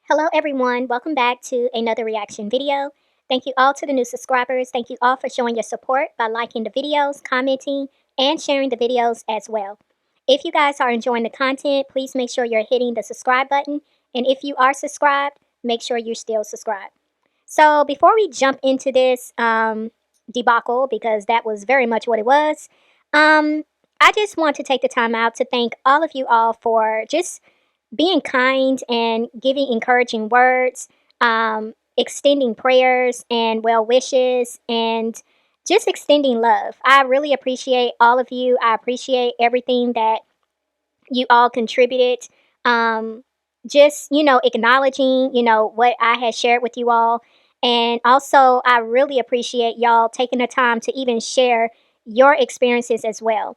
Hello everyone, welcome back to another reaction video. Thank you all to the new subscribers. Thank you all for showing your support by liking the videos, commenting, and sharing the videos as well. If you guys are enjoying the content, please make sure you're hitting the subscribe button. And if you are subscribed, make sure you're still subscribed. So before we jump into this debacle, because that was very much what it was, I just want to take the time out to thank all of you all for just being kind and giving encouraging words, extending prayers and well wishes, and just extending love. I really appreciate all of you. I appreciate everything that you all contributed. Just, acknowledging, what I had shared with you all. And also, I really appreciate y'all taking the time to even share your experiences as well.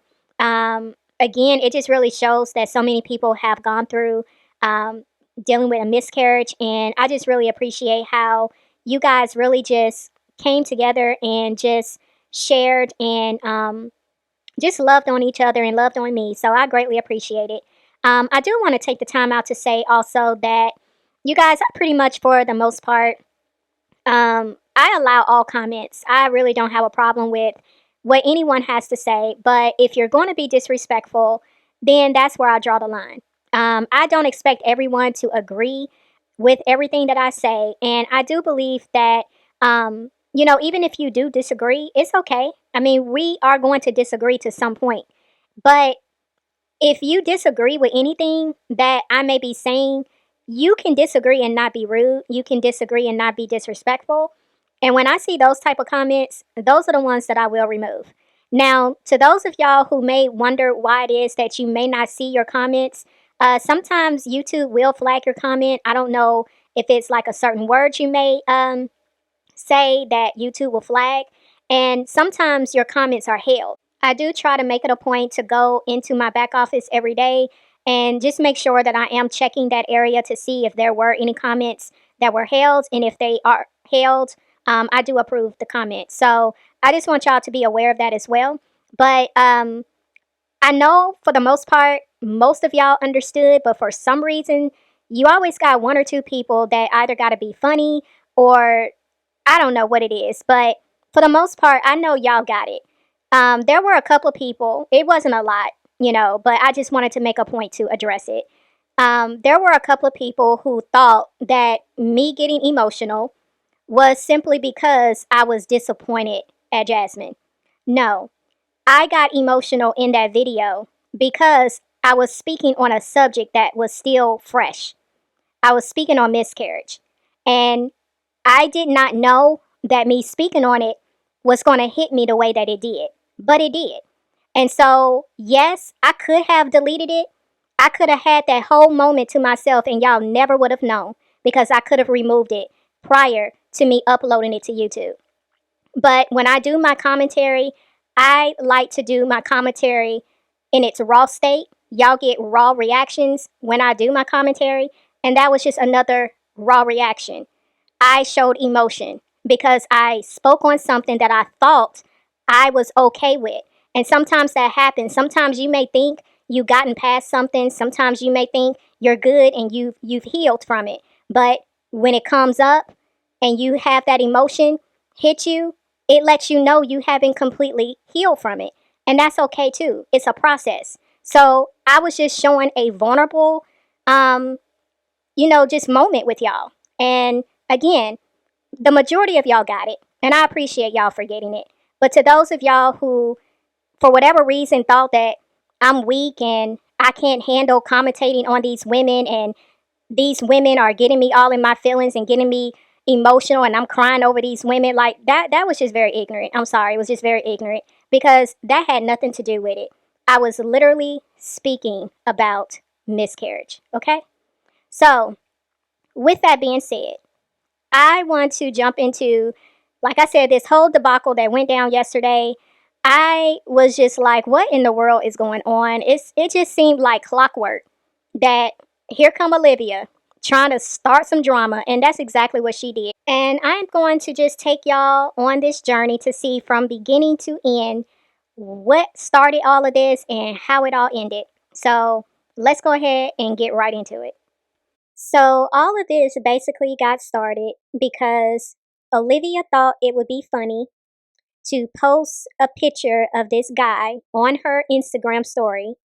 Again, it just really shows that so many people have gone through um, dealing with a miscarriage. And I just really appreciate how you guys really just came together and just shared and just loved on each other and loved on me. So I greatly appreciate it. I do want to take the time out to say also that you guys are pretty much, for the most part, I allow all comments. I really don't have a problem with what anyone has to say. But if you're going to be disrespectful, then that's where I draw the line. I don't expect everyone to agree with everything that I say. And I do believe that, even if you do disagree, it's okay. I mean, we are going to disagree to some point. But if you disagree with anything that I may be saying, you can disagree and not be rude. You can disagree and not be disrespectful. And when I see those type of comments, those are the ones that I will remove. Now, to those of y'all who may wonder why it is that you may not see your comments, sometimes YouTube will flag your comment. I don't know if it's like a certain word you may say that YouTube will flag. And sometimes your comments are held. I do try to make it a point to go into my back office every day and just make sure that I am checking that area to see if there were any comments that were held. And if they are held, I do approve the comment. So I just want y'all to be aware of that as well. But I know for the most part, most of y'all understood, but for some reason, you always got one or two people that either got to be funny or I don't know what it is. But for the most part, I know y'all got it. There were a couple of people, it wasn't a lot, but I just wanted to make a point to address it. There were a couple of people who thought that me getting emotional was simply because I was disappointed at Jasmine. No, I got emotional in that video because I was speaking on a subject that was still fresh. I was speaking on miscarriage. And I did not know that me speaking on it was going to hit me the way that it did. But it did. And so, yes, I could have deleted it. I could have had that whole moment to myself and y'all never would have known because I could have removed it prior to me uploading it to YouTube. But when I do my commentary, I like to do my commentary in its raw state. Y'all get raw reactions when I do my commentary. And that was just another raw reaction. I showed emotion because I spoke on something that I thought I was okay with. And sometimes that happens. Sometimes you may think you've gotten past something. Sometimes you may think you're good and you've healed from it. But when it comes up and you have that emotion hit you, it lets you know you haven't completely healed from it. And that's okay too. It's a process. So I was just showing a vulnerable, just moment with y'all. And again, the majority of y'all got it. And I appreciate y'all for getting it. But to those of y'all who, for whatever reason, thought that I'm weak and I can't handle commentating on these women and these women are getting me all in my feelings and getting me emotional and I'm crying over these women, like that was just very ignorant. I'm sorry, it was just very ignorant because that had nothing to do with it. I was literally speaking about miscarriage, okay? So, with that being said, I want to jump into, like I said, this whole debacle that went down yesterday. I was just like, what in the world is going on? It just seemed like clockwork that here come Olivia trying to start some drama, and that's exactly what she did. And I'm going to just take y'all on this journey to see from beginning to end what started all of this and how it all ended. So let's go ahead and get right into it. So all of this basically got started because Olivia thought it would be funny to post a picture of this guy on her Instagram story,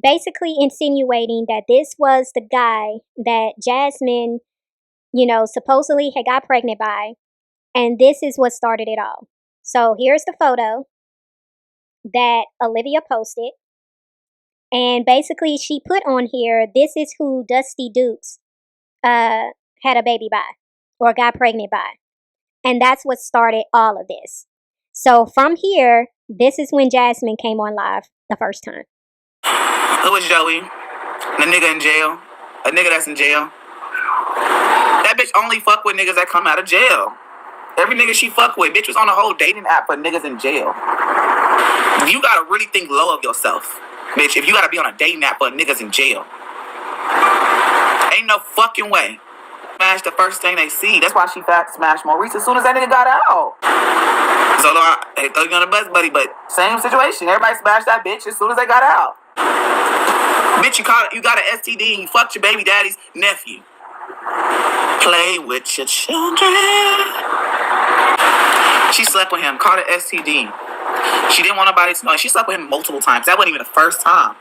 basically insinuating that this was the guy that Jasmine, supposedly had got pregnant by, and this is what started it all. So here's the photo that Olivia posted, and basically she put on here, this is who Dusty Dukes had a baby by or got pregnant by. And that's what started all of this. So from here, this is when Jasmine came on live the first time. Who was Joey? The nigga in jail? A nigga that's in jail? That bitch only fuck with niggas that come out of jail. Every nigga she fuck with, bitch was on a whole dating app for niggas in jail. You gotta really think low of yourself, bitch, if you gotta be on a dating app for niggas in jail. Ain't no fucking way. Smash the first thing they see. That's why she smashed Maurice as soon as that nigga got out. So I throw you on the bus, buddy, but same situation. Everybody smashed that bitch as soon as they got out. Bitch, you got an STD and you fucked your baby daddy's nephew. Play with your children. She slept with him, called it STD. She didn't want nobody to know. And she slept with him multiple times. That wasn't even the first time.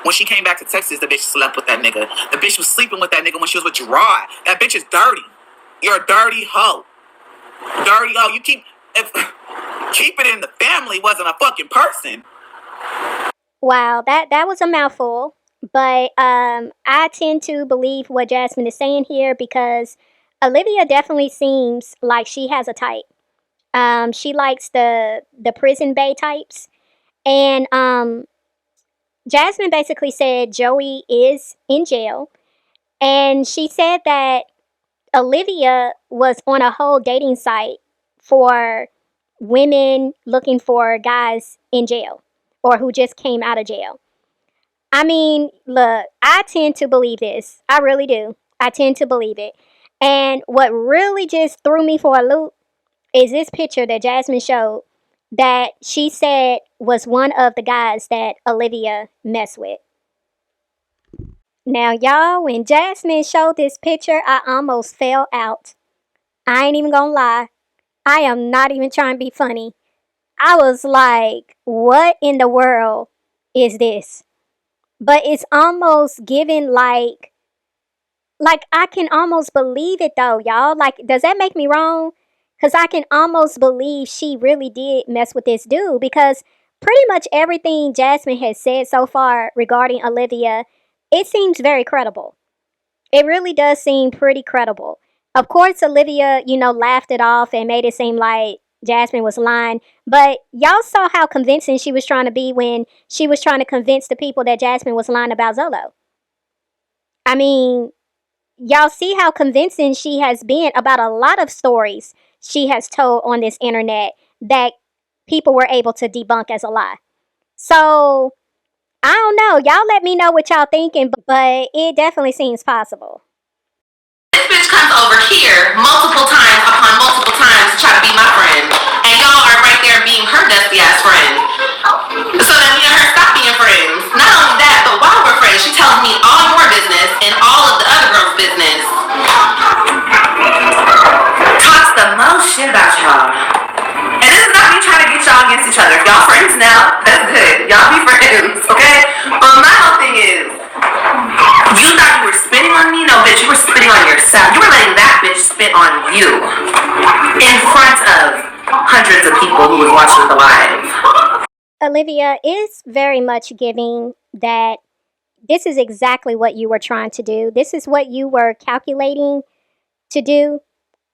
When she came back to Texas, the bitch slept with that nigga. The bitch was sleeping with that nigga when she was with Gerard. That bitch is dirty. You're a dirty hoe. Dirty hoe. You keep it in the family wasn't a fucking person. Wow, that was a mouthful. But I tend to believe what Jasmine is saying here because Olivia definitely seems like she has a type. She likes the prison bae types. And Jasmine basically said Joey is in jail. And she said that Olivia was on a whole dating site for women looking for guys in jail or who just came out of jail. I mean, look, I tend to believe this. I really do. I tend to believe it. And what really just threw me for a loop is this picture that Jasmine showed that she said was one of the guys that Olivia messed with. Now, y'all, when Jasmine showed this picture, I almost fell out. I ain't even gonna lie. I am not even trying to be funny. I was like, what in the world is this? But it's almost given like I can almost believe it though, y'all. Like, does that make me wrong? Because I can almost believe she really did mess with this dude because pretty much everything Jasmine has said so far regarding Olivia, it seems very credible. It really does seem pretty credible. Of course, Olivia, laughed it off and made it seem like Jasmine was lying. But y'all saw how convincing she was trying to be when she was trying to convince the people that Jasmine was lying about Zolo. I mean, y'all see how convincing she has been about a lot of stories she has told on this internet that people were able to debunk as a lie. So, I don't know. Y'all let me know what y'all thinking, but it definitely seems possible. This bitch comes over here multiple times upon multiple times to try to be my friend. And y'all are right there being her dusty ass friend. So then me and her stop being friends. Not only that, but while we're friends, she tells me all your business and all of the other girls' business. Talks the most shit about y'all. And this is not me trying to get y'all against each other. If y'all friends now, that's good. Y'all be friends, okay? But my whole thing is, you thought you were spitting on me? No, bitch, you were spitting on yourself. You were letting that bitch spit on you in front of hundreds of people who was watching the live. Olivia is very much giving that this is exactly what you were trying to do. This is what you were calculating to do,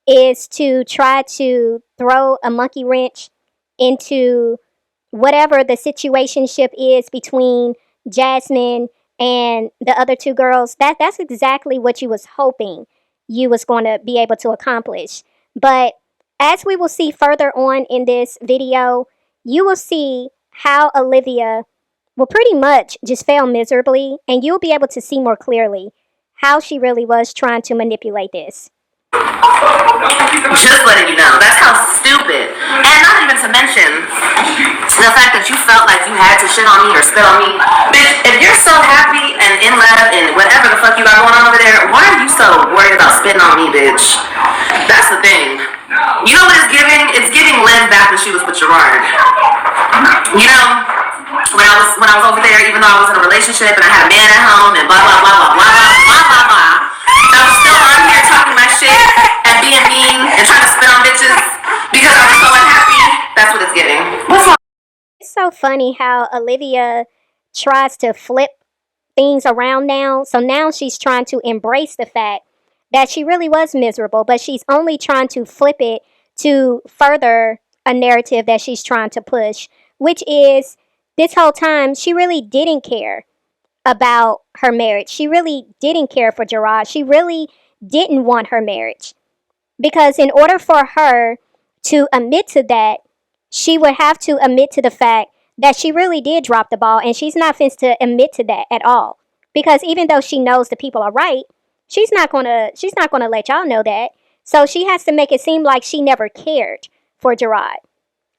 is to try to throw a monkey wrench into whatever the situationship is between Jasmine and the other two girls. That's exactly what you was hoping you was going to be able to accomplish. But as we will see further on in this video, you will see how Olivia will pretty much just fail miserably, and you'll be able to see more clearly how she really was trying to manipulate this. Just letting you know, that's how stupid. And not even to mention the fact that you felt like you had to shit on me or spit on me. Bitch, if you're so happy and in love and whatever the fuck you got going on over there, why are you bitch. That's the thing. You know what it's giving? It's giving Liv back when she was with Gerard. You know, when I was over there, even though I was in a relationship and I had a man at home and blah blah blah blah blah blah blah blah, I was still on here talking my shit and being mean and trying to spit on bitches because I was so unhappy. That's what it's giving. It's so funny how Olivia tries to flip things around now. So now she's trying to embrace the fact that she really was miserable, but she's only trying to flip it to further a narrative that she's trying to push, which is this whole time she really didn't care about her marriage. She really didn't care for Gerard. She really didn't want her marriage. Because in order for her to admit to that, she would have to admit to the fact that she really did drop the ball, and she's not finna to admit to that at all. Because even though she knows the people are right, she's not gonna let y'all know that. So she has to make it seem like she never cared for Gerard.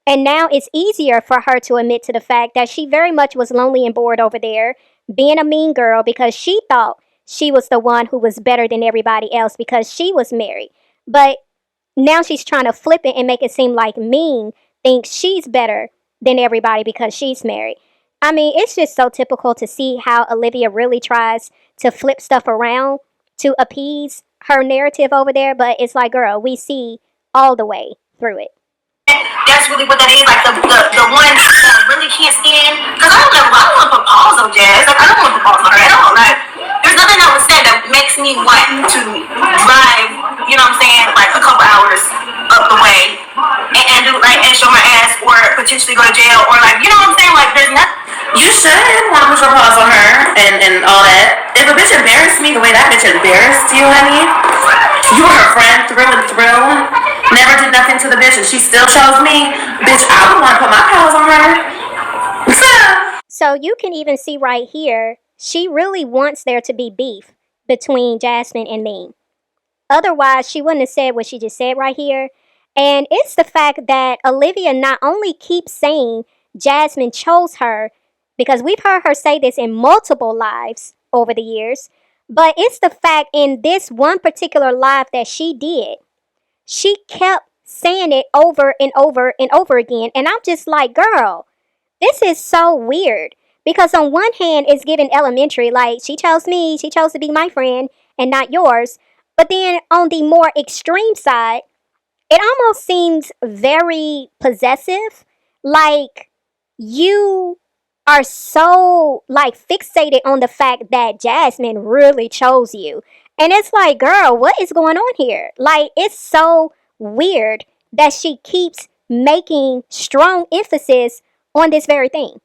And now it's easier for her to admit to the fact that she very much was lonely and bored over there, being a mean girl because she thought she was the one who was better than everybody else because she was married. But now she's trying to flip it and make it seem like Ming thinks she's better than everybody because she's married. I mean, it's just so typical to see how Olivia really tries to flip stuff around to appease her narrative over there, but it's like, girl, we see all the way through it. That's really what that is. Like the one that I really can't stand. Because I don't want to put pause on Jazz. Like I don't want to put pause on her at all. Like there's nothing that was said that makes me want to drive. You know what I'm saying? Like a couple hours up the way and do like and show my ass or potentially go to jail or like you know what I'm saying? Like there's nothing. You should want to put your pause on her and all that. If a bitch embarrassed me the way that bitch embarrassed you, honey, you were her friend through and through. Never did nothing to the bitch and she still chose me. Bitch, I would want to put my paws on her. So you can even see right here, she really wants there to be beef between Jasmine and Ming. Otherwise, she wouldn't have said what she just said right here. And it's the fact that Olivia not only keeps saying Jasmine chose her, because we've heard her say this in multiple lives over the years, but it's the fact in this one particular live that she did, she kept saying it over and over and over again. And I'm just like, girl, this is so weird. Because on one hand, it's given elementary, like she chose me, she chose to be my friend and not yours. But then on the more extreme side, it almost seems very possessive. Like you are so like fixated on the fact that Jasmine really chose you. And it's like, girl, what is going on here? Like it's so weird that she keeps making strong emphasis on this very thing.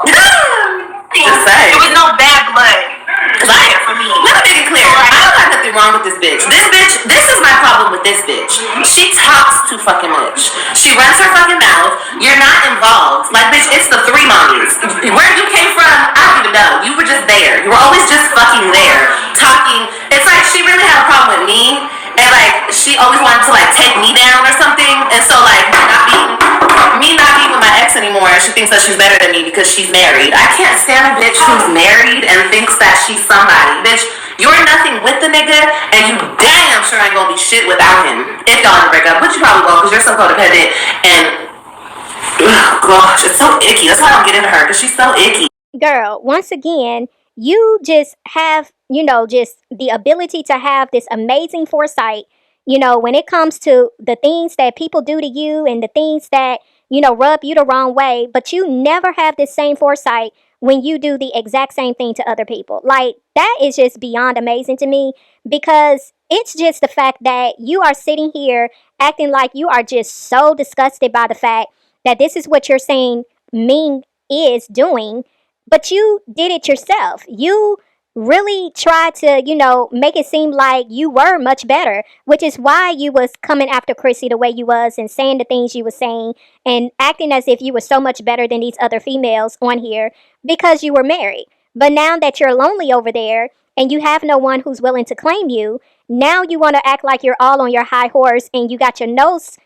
Just say. It was no bad blood. Cause for me. Let me make it clear. I don't got nothing wrong with this bitch. This is my problem with this bitch. She talks too fucking much. She runs her fucking mouth. You're not involved. Like, bitch, it's the three mommies. Where you came from, I don't even know. You were just there. You were always just fucking there. Talking. It's like she really had a problem with me. And like, she always wanted to like take me down or something. And so like, me not being with my ex anymore, she thinks that she's better than me because she's married. I can't stand a bitch who's married and thinks that she's somebody. Bitch, you're nothing with the nigga, and you damn sure ain't gonna be shit without him. If y'all ever break up, which you probably won't, because you're so codependent. And oh gosh, it's so icky. That's why I don't get into her, because she's so icky. Girl, once again, you just have, just the ability to have this amazing foresight, when it comes to the things that people do to you and the things that, rub you the wrong way, but you never have this same foresight when you do the exact same thing to other people. Like, that is just beyond amazing to me because it's just the fact that you are sitting here acting like you are just so disgusted by the fact that this is what you're saying Ming is doing, but you did it yourself. You really tried to, make it seem like you were much better, which is why you was coming after Chrissy the way you was and saying the things you were saying and acting as if you were so much better than these other females on here because you were married. But now that you're lonely over there and you have no one who's willing to claim you, now you want to act like you're all on your high horse and you got your nose,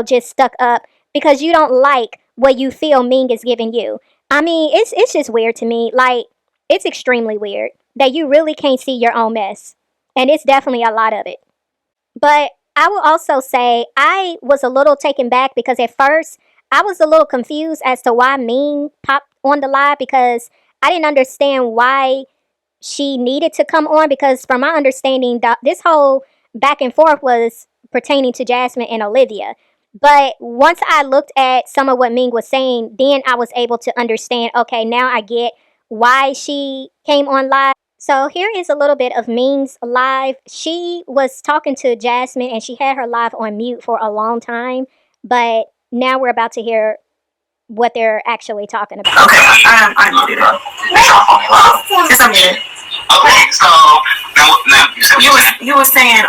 just stuck up because you don't like what you feel Ming is giving you. I mean, it's just weird to me. Like, it's extremely weird that you really can't see your own mess. And it's definitely a lot of it. But I will also say I was a little taken back because at first I was a little confused as to why Ming popped on the live because I didn't understand why she needed to come on because from my understanding this whole back and forth was pertaining to Jasmine and Olivia. But once I looked at some of what Ming was saying, then I was able to understand, okay, now I get why she came on live. So here is a little bit of Ming's live. She was talking to Jasmine and she had her live on mute for a long time, but now we're about to hear what they're actually talking about. Okay, I muted it. It's off on me. It's unmuted. Okay, so now you were saying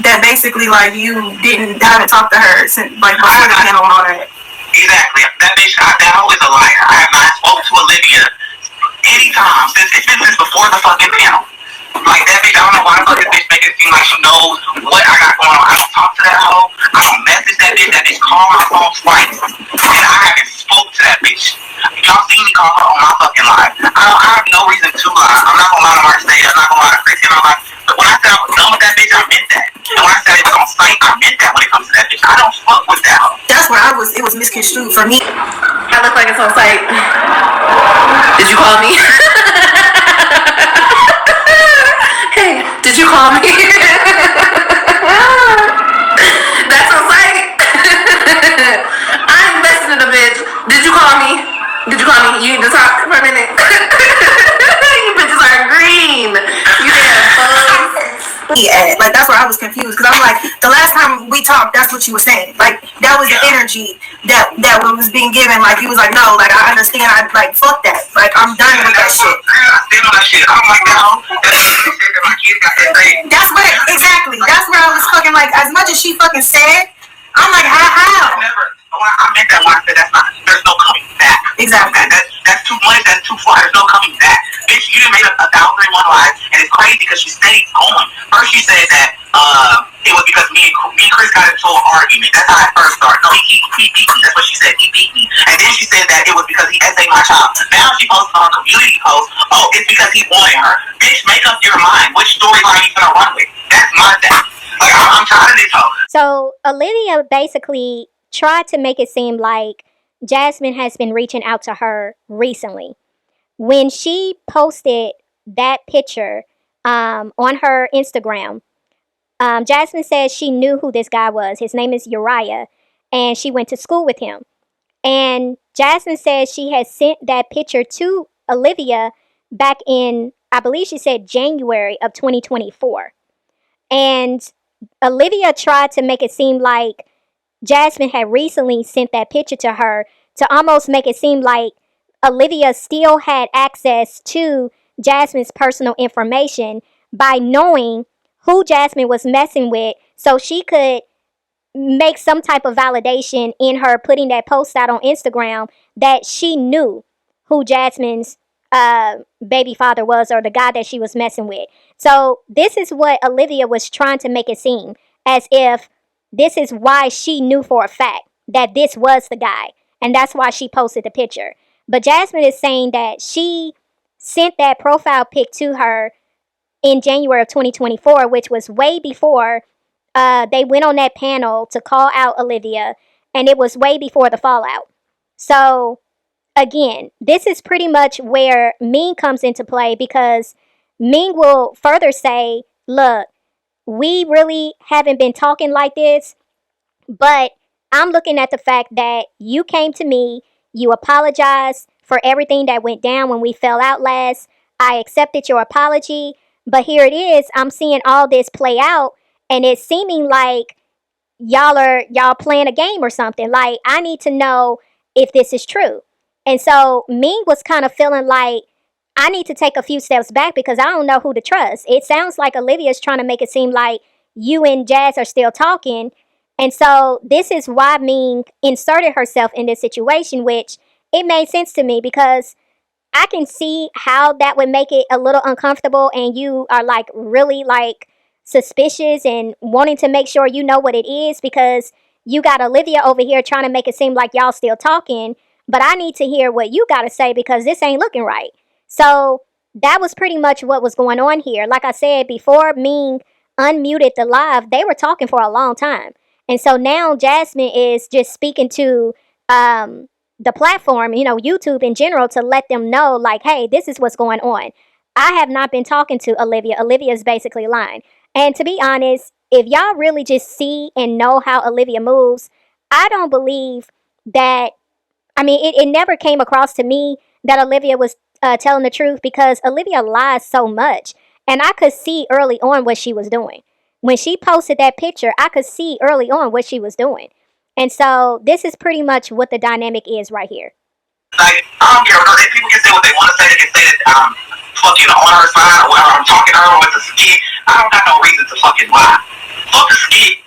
that basically like you haven't talked to her since like before the panel and all that. Exactly. That bitch, that hoe is a liar. I have not spoken to Olivia anytime since before the fucking panel. Like that bitch, I don't know why the fuck this bitch make it seem like she knows what I got going on. I don't talk to that hoe. I don't message that bitch. That bitch called my phone twice. And I haven't spoke to that bitch. Y'all seen me call her on my fucking live. I have no reason to lie. I'm not gonna lie to Mark State. I'm not gonna lie to Chrissy. But when I said I was done with that bitch, I meant that. And when I said it was on site, I meant that when it comes to that bitch. I don't fuck with that hoe. That's where it was misconstrued for me. I look like it's on site. Did you call me? Hey, did you call me? That's on site. I ain't listening to the bitch. Did you call me? Did you call me? You need to talk for a minute. You bitches are green. You damn yeah, like that's where I was confused because I'm like, the last time we talked, that's what you were saying. Like that was the energy that was being given. Like he was like, no, like I understand. I like fuck that. Like I'm done with that shit. I stand on that shit. I'm like, no, that's what exactly. That's where I was fucking like. As much as she fucking said, I'm like, how? I meant that when I said that's not. There's no coming back. Exactly. That's too much. That's too far. There's no coming back. Bitch, you done made a 1,001 lies, and it's crazy because she stayed going. First, she said that it was because me and Chris got into an argument. That's how I first started. No, he beat me. That's what she said. He beat me. And then she said that it was because he essayed my child. Now she posted on her community post, oh, it's because he wanted her. Bitch, make up your mind. Which storyline you gonna run with? That's my thing. Like, I'm tired of this hoe. So Olivia basically tried to make it seem like Jasmine has been reaching out to her recently. When she posted that picture on her Instagram, Jasmine said she knew who this guy was. His name is Uriah, and she went to school with him. And Jasmine said she had sent that picture to Olivia back in, I believe she said January of 2024. And Olivia tried to make it seem like Jasmine had recently sent that picture to her to almost make it seem like Olivia still had access to Jasmine's personal information by knowing who Jasmine was messing with so she could make some type of validation in her putting that post out on Instagram that she knew who Jasmine's baby father was or the guy that she was messing with. So this is what Olivia was trying to make it seem as if this is why she knew for a fact that this was the guy. And that's why she posted the picture. But Jasmine is saying that she sent that profile pic to her in January of 2024, which was way before they went on that panel to call out Olivia, and it was way before the fallout. So, again, this is pretty much where Ming comes into play because Ming will further say, look, we really haven't been talking like this, but I'm looking at the fact that you came to me, you apologized for everything that went down when we fell out last. I accepted your apology, but here it is. I'm seeing all this play out, and it's seeming like y'all playing a game or something. Like, I need to know if this is true. And so Ming was kind of feeling like I need to take a few steps back because I don't know who to trust. It sounds like Olivia's trying to make it seem like you and Jazz are still talking. And so this is why Ming inserted herself in this situation, which it made sense to me because I can see how that would make it a little uncomfortable and you are like really like suspicious and wanting to make sure you know what it is because you got Olivia over here trying to make it seem like y'all still talking, but I need to hear what you got to say because this ain't looking right. So that was pretty much what was going on here. Like I said before, Ming unmuted the live, they were talking for a long time. And so now Jasmine is just speaking to the platform, YouTube in general, to let them know, like, hey, this is what's going on. I have not been talking to Olivia. Olivia is basically lying. And to be honest, if y'all really just see and know how Olivia moves, I don't believe that. I mean, it never came across to me that Olivia was telling the truth, because Olivia lies so much. And I could see early on what she was doing. When she posted that picture, I could see early on what she was doing. And so this is pretty much what the dynamic is right here. Like, I don't care. People can say what they want to say. They can say that I'm fucking on her side, or I'm talking to her with the skit. I don't got no reason to fucking lie. Fuck the skit.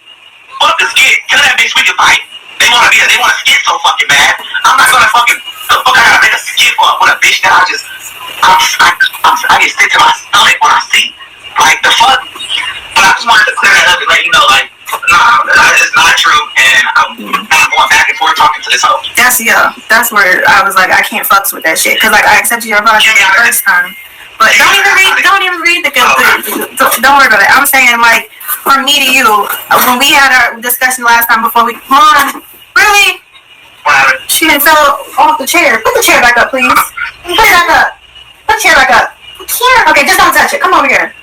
Fuck the skit. Tell that bitch we can fight. They want to skit so fucking bad. I'm not gonna fucking, the fuck I gotta make a skit for with a bitch that I get sick to my stomach when I see. Like, the fuck? But I just wanted to clear that up and let you know, like, nah, that is not true, and I'm going back and forth talking to this hoe. That's where I was like, I can't fucks with that shit, because, like, I accepted your apology the first time. But don't even read the don't worry about it. I'm saying, like, from me to you, when we had our discussion last time before we, Mom, really? She didn't fell off the chair. Put the chair back up, please. Put it back up. Put the chair back up. Okay, just don't touch it. Come over here.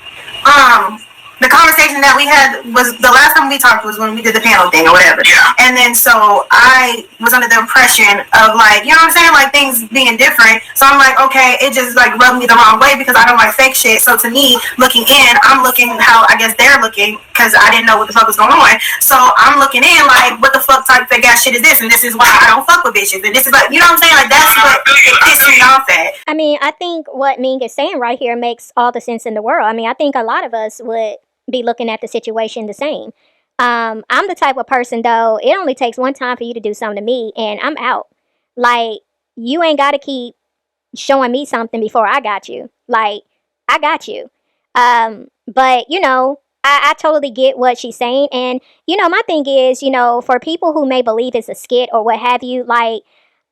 The conversation that we had was, the last time we talked was when we did the panel thing or whatever. Yeah. And then so I was under the impression of, like, you know what I'm saying, like, things being different. So I'm like, okay, it just, like, rubbed me the wrong way because I don't like fake shit. So to me, looking in, I'm looking how I guess they're looking, because I didn't know what the fuck was going on. So I'm looking in like, what the fuck type fake ass shit is this? And this is why I don't fuck with bitches. And this is, like, you know what I'm saying? Like, that's what it pissed me off at. I mean, I think what Ming is saying right here makes all the sense in the world. I mean, I think a lot of us would be looking at the situation the same. I'm the type of person, though, it only takes one time for you to do something to me and I'm out. Like, you ain't got to keep showing me something before I got you. Like, I got you. But, I totally get what she's saying. And, my thing is, for people who may believe it's a skit or what have you, like,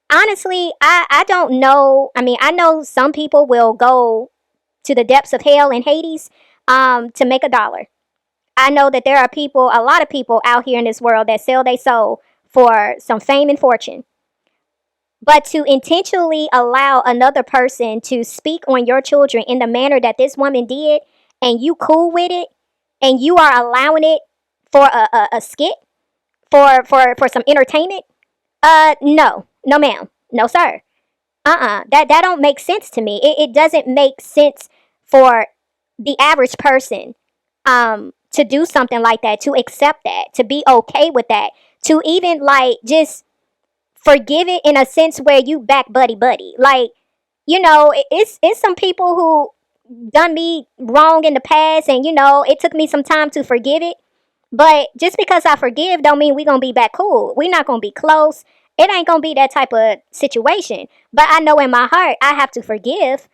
honestly, I don't know. I mean, I know some people will go to the depths of hell and Hades to make $1. I know that there are a lot of people out here in this world that sell their soul for some fame and fortune. But to intentionally allow another person to speak on your children in the manner that this woman did, and you cool with it, and you are allowing it for a skit, for some entertainment, no ma'am, no sir, that don't make sense to me. It doesn't make sense for the average person to do something like that, to accept that, to be okay with that, to even, like, just forgive it in a sense where you back buddy. Like, it's some people who done me wrong in the past, and it took me some time to forgive it. But just because I forgive don't mean we gonna be back cool. We not gonna be close. It ain't gonna be that type of situation. But I know in my heart I have to forgive.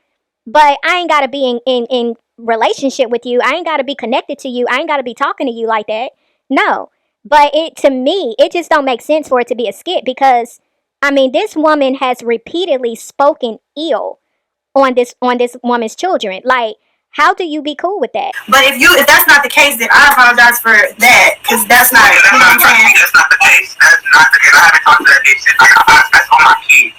But I ain't gotta be in relationship with you. I ain't gotta be connected to you. I ain't gotta be talking to you like that. No. But to me, it just don't make sense for it to be a skit, because, I mean, this woman has repeatedly spoken ill on this woman's children. Like, how do you be cool with that? But if that's not the case, then I apologize for that, because that's not, you know what I'm saying? That's not the case. That's not the case. I haven't talked to that bitch since that's on my kid.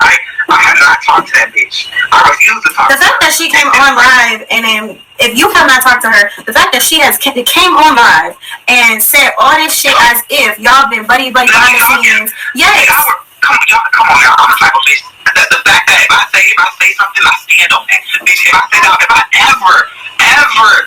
I have not talked to that bitch. I refuse to talk to her. The fact that she came on live, and then if you have not talked to her, the fact that she came on live and said all this shit as if y'all been buddy behind the scenes. Yes. Come on, y'all. I'm the type of bitch. The fact that if I say something, I stand on that. Bitch, if I ever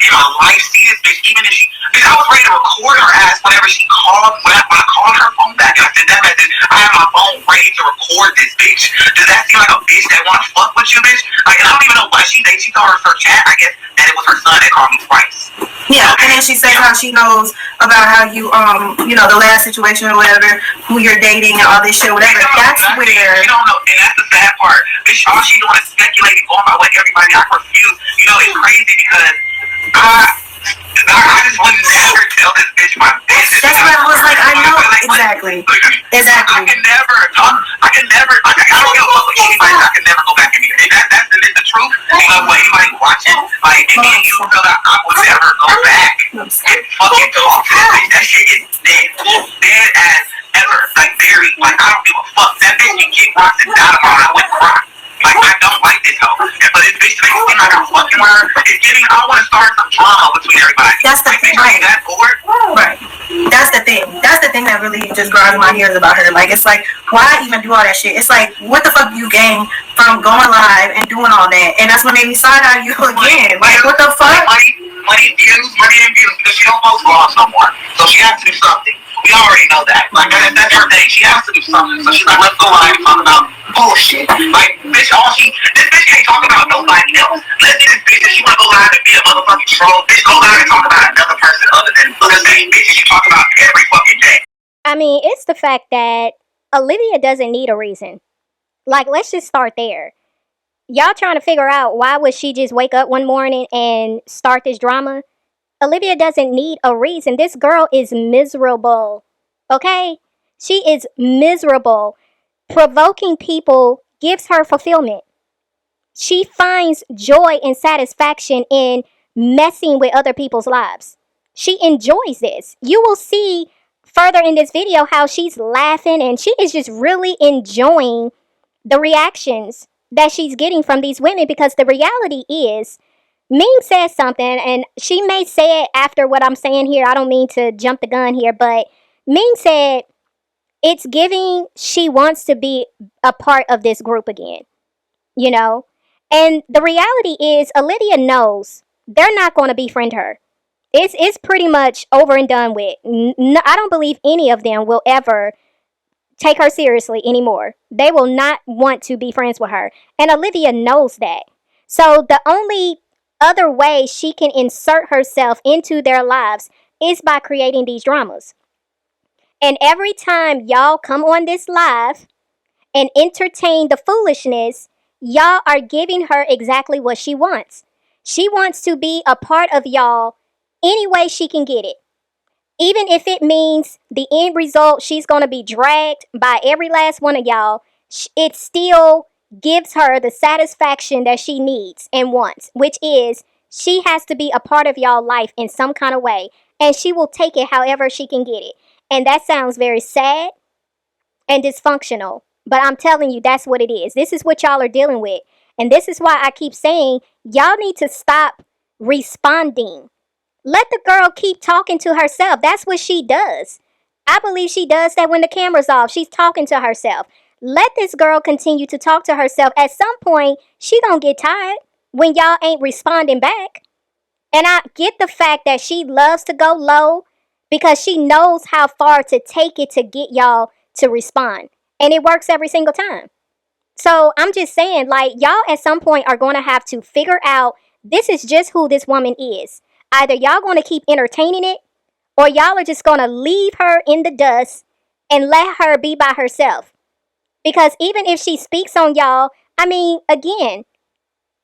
in my life see this bitch, even if bitch, I was ready to record her ass whenever she called, when I called her phone back and I sent that message, I have my phone ready to record this bitch. Does that seem like a bitch that wanna fuck with you, bitch? Like, I don't even know why she told her chat, I guess, that it was her son that called me twice. Yeah, and then she said how she knows about how you, the last situation or whatever, who you're dating and all this shit, whatever. That's where you don't know, and that's the sad part. Bitch, all she doing is speculating, going by what everybody I refuse. It's crazy because I just would never tell this bitch my business. That's what I was like. I know exactly. I can never talk. I don't give a fuck with anybody. I can never go back and be. That's the truth. What anybody watching, like, And then you feel like I will never go back and fucking talk to that bitch. That shit is dead. Dead as ever. Like, very, like, I don't give a fuck. That bitch can kick rocks and die tomorrow. I wouldn't cry. Like, I don't like this hoe. And for this bitch to make it seem like I'm fucking with her, it's giving, I want to start some drama between everybody. That's the thing. Right. That bored? Right. That's the thing. That's the thing that really just grinds my gears about her. Like, it's like, why even do all that shit? It's like, what the fuck you gain from going live and doing all that? And that's when they be side-eyeing you again. Like, what the fuck? Money and views, because she don't post blogs no more. So she has to do something. We already know that. Like, that's her thing. She has to do something. So she's like, let's go live and talk about bullshit. Like, bitch, this bitch can't talk about nobody else. Let's get this bitch that she want to go live and be a motherfucking troll. Bitch, go live and talk about another person other than the same bitch that you talk about every fucking day. I mean, it's the fact that Olivia doesn't need a reason. Like, let's just start there. Y'all trying to figure out why would she just wake up one morning and start this drama? Olivia doesn't need a reason. This girl is miserable. Okay? She is miserable. Provoking people gives her fulfillment. She finds joy and satisfaction in messing with other people's lives. She enjoys this. You will see further in this video how she's laughing and she is just really enjoying the reactions that she's getting from these women, because the reality is, Ming says something, and she may say it after what I'm saying here. I don't mean to jump the gun here, but Ming said it's giving she wants to be a part of this group again, you know? And the reality is, Olivia knows they're not going to befriend her. It's pretty much over and done with. I don't believe any of them will ever take her seriously anymore. They will not want to be friends with her. And Olivia knows that. So the only other way she can insert herself into their lives is by creating these dramas. And every time y'all come on this live and entertain the foolishness, y'all are giving her exactly what she wants. She wants to be a part of y'all any way she can get it. Even if it means the end result, she's going to be dragged by every last one of y'all, it still gives her the satisfaction that she needs and wants, which is she has to be a part of y'all life in some kind of way, and she will take it however she can get it. And that sounds very sad and dysfunctional, but I'm telling you, that's what it is. This is what y'all are dealing with. And this is why I keep saying, y'all need to stop responding. Let the girl keep talking to herself. That's what she does. I believe she does that when the camera's off. She's talking to herself. Let this girl continue to talk to herself. At some point, she gonna get tired when y'all ain't responding back. And I get the fact that she loves to go low because she knows how far to take it to get y'all to respond. And it works every single time. So I'm just saying, like, y'all at some point are going to have to figure out this is just who this woman is. Either y'all going to keep entertaining it, or y'all are just going to leave her in the dust and let her be by herself. Because even if she speaks on y'all, I mean, again,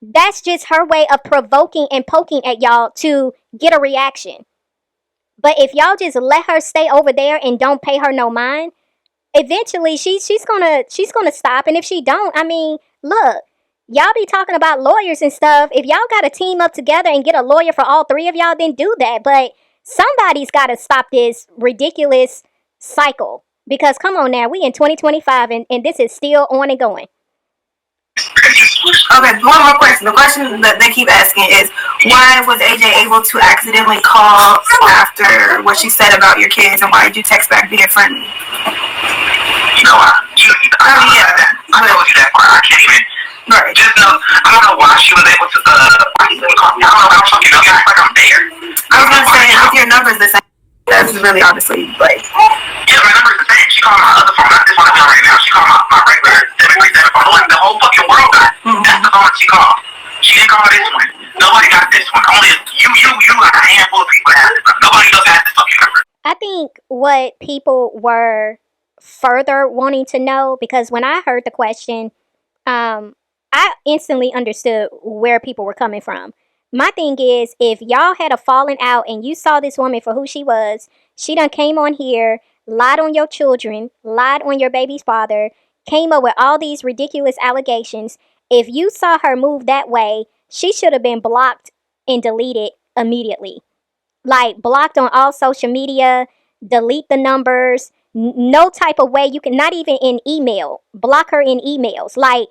that's just her way of provoking and poking at y'all to get a reaction. But if y'all just let her stay over there and don't pay her no mind, eventually she's gonna stop. And if she don't, I mean, look, y'all be talking about lawyers and stuff. If y'all gotta team up together and get a lawyer for all three of y'all, then do that. But somebody's gotta stop this ridiculous cycle. Because come on now, we in 2025 and this is still on and going. Okay, one more question. The question that they keep asking is, why was AJ able to accidentally call after what she said about your kids, and why did you text back being friendly? You know what? I told you that part. I can't even. Right. Just know, I don't know why she was able to. Why you call me? I don't know. I was fucking up. You act like I'm there. I was gonna say, if your number's the same, that's really honestly like. Yeah, my number's the same. She called my other phone, not this one I'm on right now. She called my regular 737 phone. The one the whole fucking world got. That's the phone she called. She didn't call this one. Nobody got this one. Only you like a handful of people have this. Nobody else has this fucking number. I think what people were further wanting to know, because when I heard the question, I instantly understood where people were coming from. My thing is, if y'all had a falling out and you saw this woman for who she was, she done came on here, lied on your children, lied on your baby's father, came up with all these ridiculous allegations. If you saw her move that way, she should have been blocked and delete it immediately. Like, blocked on all social media, delete the numbers, no type of way you can, not even in email, block her in emails. Like,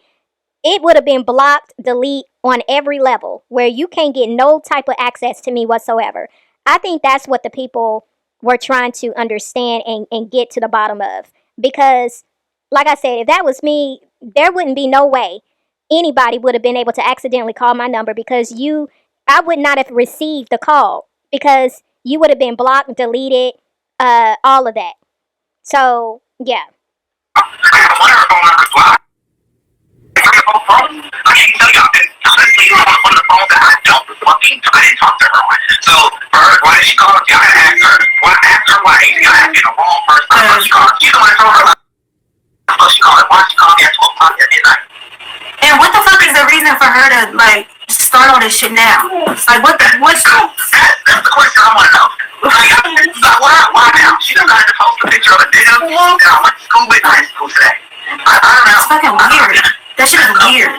it would have been blocked, delete on every level where you can't get no type of access to me whatsoever. I think that's what the people were trying to understand and get to the bottom of. Because, like I said, if that was me, there wouldn't be no way anybody would have been able to accidentally call my number because I would not have received the call because you would have been blocked, deleted, all of that. So, yeah. I have one of her phone numbers blocked. I can't tell y'all. And honestly, one of the phones that I don't fucking, I didn't talk to her on. So, why did she call? Y'all gotta ask her. Ask her why. Y'all asking the wrong person. Why she called? You know what I told her? Oh, she called. Why she called me at 12 o'clock at midnight? And what the fuck is the reason for her to, like, start all this shit now? Like, what's that's the question I want to know. Like, why now? She done got to post a picture of a nigga that I went to school with in high school today. I don't know. It's fucking weird. That shit is weird.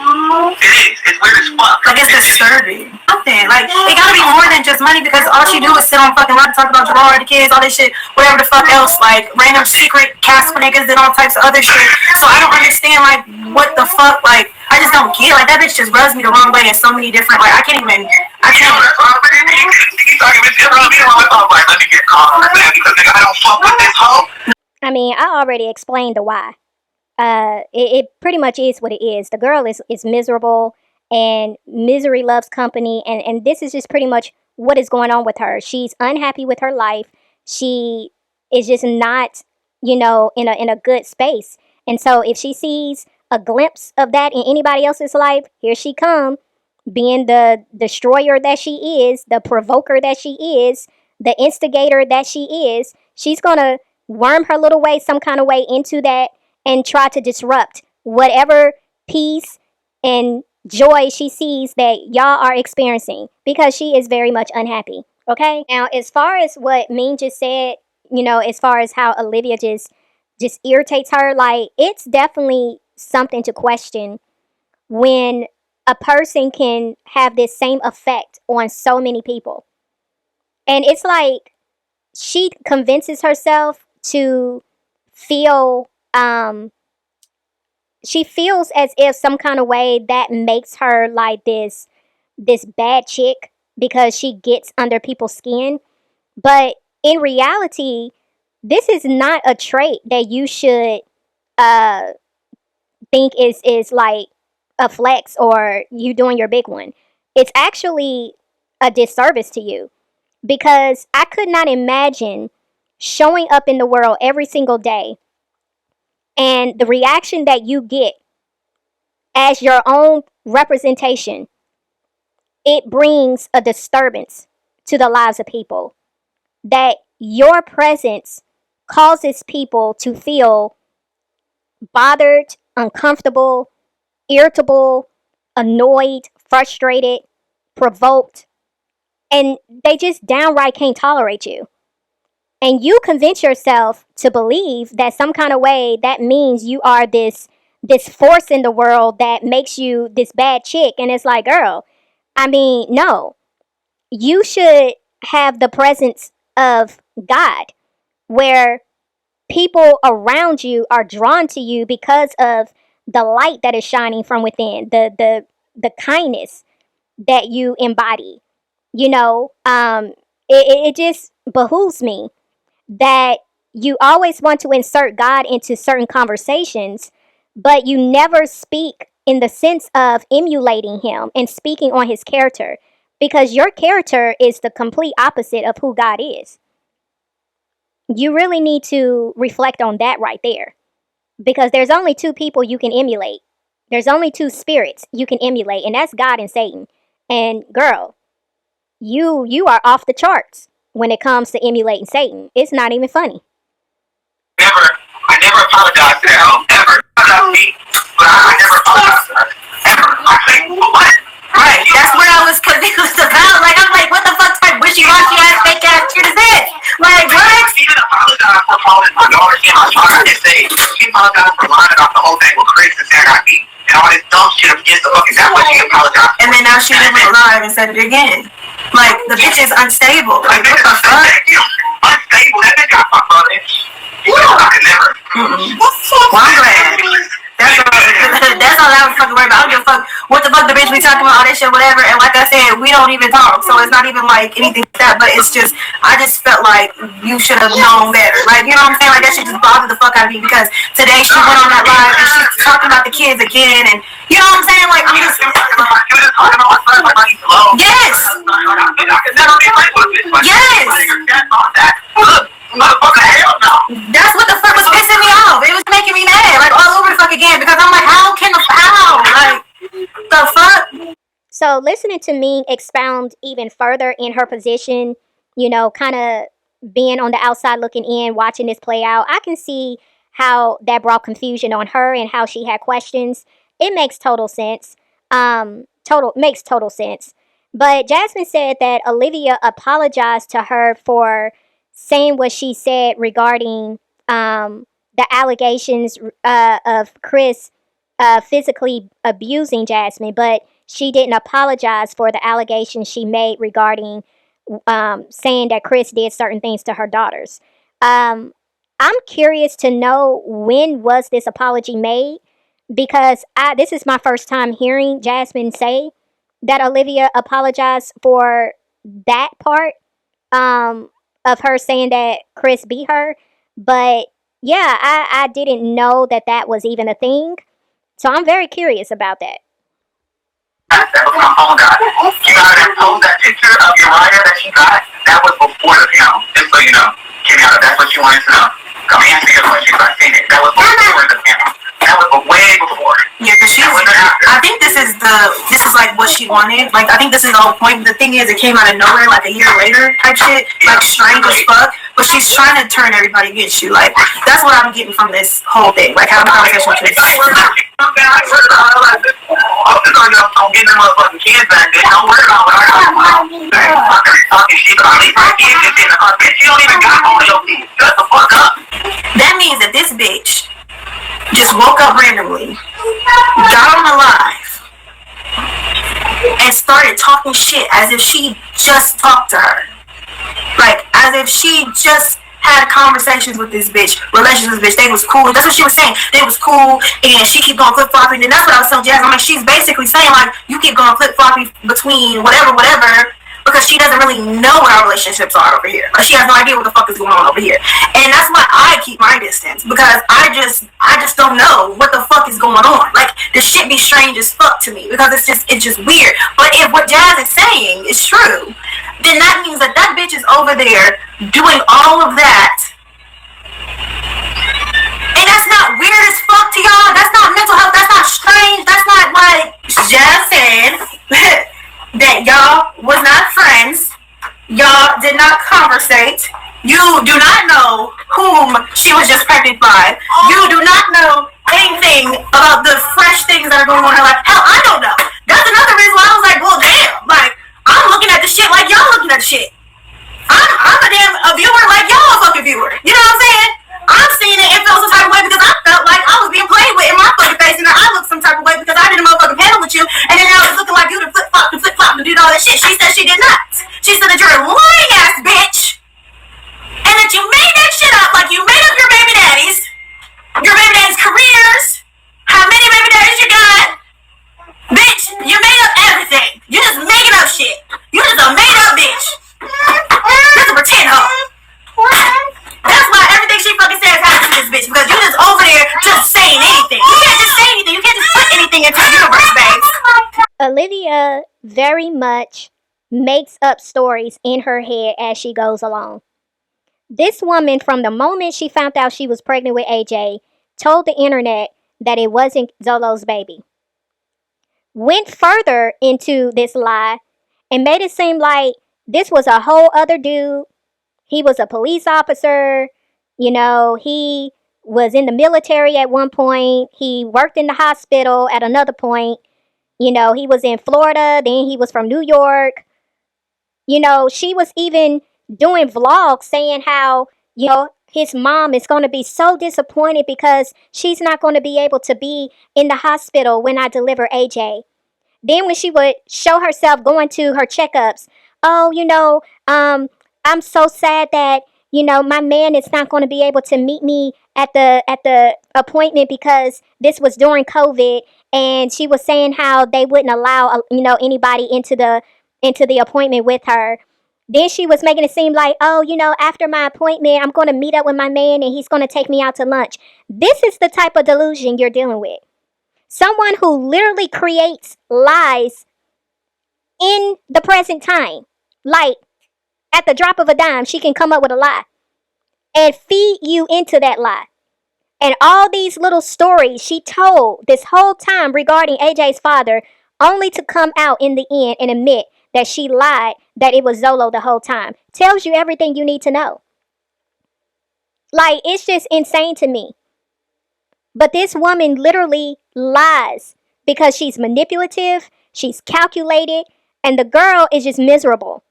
It is. It's weird as fuck. Like, it's disturbing. Something. Like, it gotta be more than just money because all she do is sit on fucking live talk about Gerard, the kids, all this shit, whatever the fuck else, like, random secret Casper niggas and all types of other shit. So I don't understand, like, what the fuck, like, I just don't get it. Like, that bitch just rubs me the wrong way in so many different, like, I can't. You know, that's what I'm saying. He's talking about shit around me. I'm like, let me get caught because nigga, I don't fuck with this hoe. I mean, I already explained the why. It pretty much is what it is. The girl is miserable, and misery loves company, and this is just pretty much what is going on with her. She's unhappy with her life. She is just not, in a good space. And so if she sees a glimpse of that in anybody else's life, here she come, being the destroyer that she is, the provoker that she is, the instigator that she is. She's gonna worm her little way some kind of way into that and try to disrupt whatever peace and joy she sees that y'all are experiencing because she is very much unhappy. Okay? Now, as far as what Mean just said, as far as how Olivia just irritates her, like, it's definitely something to question when a person can have this same effect on so many people. And it's like she convinces herself to feel she feels as if some kind of way that makes her like this bad chick because she gets under people's skin. But in reality, this is not a trait that you should think is like a flex or you doing your big one. It's actually a disservice to you because I could not imagine showing up in the world every single day and the reaction that you get as your own representation. It brings a disturbance to the lives of people, that your presence causes people to feel bothered, uncomfortable, irritable, annoyed, frustrated, provoked, and they just downright can't tolerate you. And you convince yourself to believe that some kind of way that means you are this force in the world that makes you this bad chick. And it's like, girl, I mean, no. You should have the presence of God where people around you are drawn to you because of the light that is shining from within, the kindness that you embody. It just behooves me that you always want to insert God into certain conversations, but you never speak in the sense of emulating him and speaking on his character, because your character is the complete opposite of who God is. You really need to reflect on that right there, because there's only two people you can emulate. There's only two spirits you can emulate, and that's God and Satan. And girl, you are off the charts when it comes to emulating Satan. It's not even funny. I never apologized to her. Ever. I never apologized to her. Ever. I think, what? Right, that's what I was confused about. Like, I'm like, what the fuck type wishy-washy ass fake ass shit is this? Like, what? She didn't apologize for calling my daughter in my car. I just say she apologized for lying about the whole thing with Chris and saying I beat and all this dumb shit against the fucking. That's what she apologized for. And then now she went live and said it again. Like, the bitch is unstable. Like, what the fuck? Unstable. That bitch got fucked up. I could never. Well, I'm glad. That's all I was fucking worried about. I don't give a fuck what the fuck the bitch we talking about, all that shit, whatever. And like I said, we don't even talk, so it's not even like anything like that. But it's just, I just felt like you should have known better. Like, you know what I'm saying? Like, that shit just bothered the fuck out of me because today she went on that live and she's talking about the kids again, and you know what I'm saying? Like, I'm just. Yes. I could never be friends with this. Yes. Motherfucker, hell no. That's what the fuck was pissing me off. It was making me mad, like all over the fuck again, because I'm like, like, the fuck? So listening to me expound even further in her position, kind of being on the outside looking in, watching this play out, I can see how that brought confusion on her and how she had questions. It makes total sense. Makes total sense. But Jasmine said that Olivia apologized to her for saying what she said regarding the allegations of Chris physically abusing Jasmine, but she didn't apologize for the allegations she made regarding saying that Chris did certain things to her daughters. I'm curious to know, when was this apology made, because this is my first time hearing Jasmine say that Olivia apologized for that part of her saying that Chris beat her. But yeah, I didn't know that that was even a thing. So I'm very curious about that. That was my phone guy. You got that picture of your rider that she got? That was before the funeral. Just so you know. Kimmy, that's what you wanted to know. Come answer your question if I seen it. That was before the funeral. That was way before. Yeah, because I think this is like what she wanted. Like, I think this is the whole point. The thing is, it came out of nowhere, like a year later type shit. Like, strange as fuck. But she's trying to turn everybody against you. Like, that's what I'm getting from this whole thing. Like, having a conversation with you. I'm getting the motherfucking kids back there. Don't worry about what I got. Talking shit about these kids and in the car. Bitch, you don't even got all your kids. Shut the fuck up. That means that this bitch just woke up randomly, got on the live, and started talking shit as if she just talked to her. Like, as if she just had conversations with this bitch, relations with this bitch. They was cool. That's what she was saying. They was cool, and she keep going flip-flopping. And that's what I was telling Jazz. I mean, she's basically saying, like, you keep going flip-flopping between whatever, because she doesn't really know what our relationships are over here. Like, she has no idea what the fuck is going on over here. And that's why I keep my distance, because I just don't know what the fuck is going on. Like, this shit be strange as fuck to me, because it's just weird. But if what Jazz is saying is true, then that means that bitch is over there doing all of that. And that's not weird as fuck to y'all. That's not mental health. That's not strange. That's not like Jazz said that y'all was not friends. Y'all did not conversate. You do not know whom she was just pregnant by. You do not know anything about the fresh things that are going on in her life. Hell, I don't know. That's another reason why I was like, well, damn. Like, I'm looking at the shit like y'all looking at the shit. I'm a viewer like y'all a fucking viewer. You know what I'm saying? I'm seeing it and feel some type of way because I felt like I was being played with in my fucking face, and I looked some type of way because I didn't motherfucking panel with you, and then I was looking like you to flip-flop and do all that shit. She said she did not. She said that you're a lying ass bitch, and that you made that shit up like you made up your baby daddies careers, how many baby daddies you got. Bitch, you made up everything. You just making up shit. You just a made up bitch. Just a pretend hoe. That's why everything she fucking says happens to this bitch, because you just over there just saying anything. You can't just say anything. You can't just put anything into the universe, babe. Olivia very much makes up stories in her head as she goes along. This woman, from the moment she found out she was pregnant with AJ, told the internet that it wasn't Zolo's baby. Went further into this lie and made it seem like this was a whole other dude. He was a police officer. He was in the military at one point. He worked in the hospital at another point. He was in Florida. Then he was from New York. She was even doing vlogs saying how, his mom is going to be so disappointed because she's not going to be able to be in the hospital when I deliver AJ. Then when she would show herself going to her checkups, oh, I'm so sad that, my man is not going to be able to meet me at the appointment because this was during COVID. And she was saying how they wouldn't allow, anybody into the appointment with her. Then she was making it seem like, oh, after my appointment, I'm going to meet up with my man and he's going to take me out to lunch. This is the type of delusion you're dealing with. Someone who literally creates lies in the present time. Like, at the drop of a dime, she can come up with a lie and feed you into that lie. And all these little stories she told this whole time regarding AJ's father, only to come out in the end and admit that she lied, that it was Zolo the whole time. Tells you everything you need to know. Like, it's just insane to me. But this woman literally lies because she's manipulative, she's calculated, and the girl is just miserable.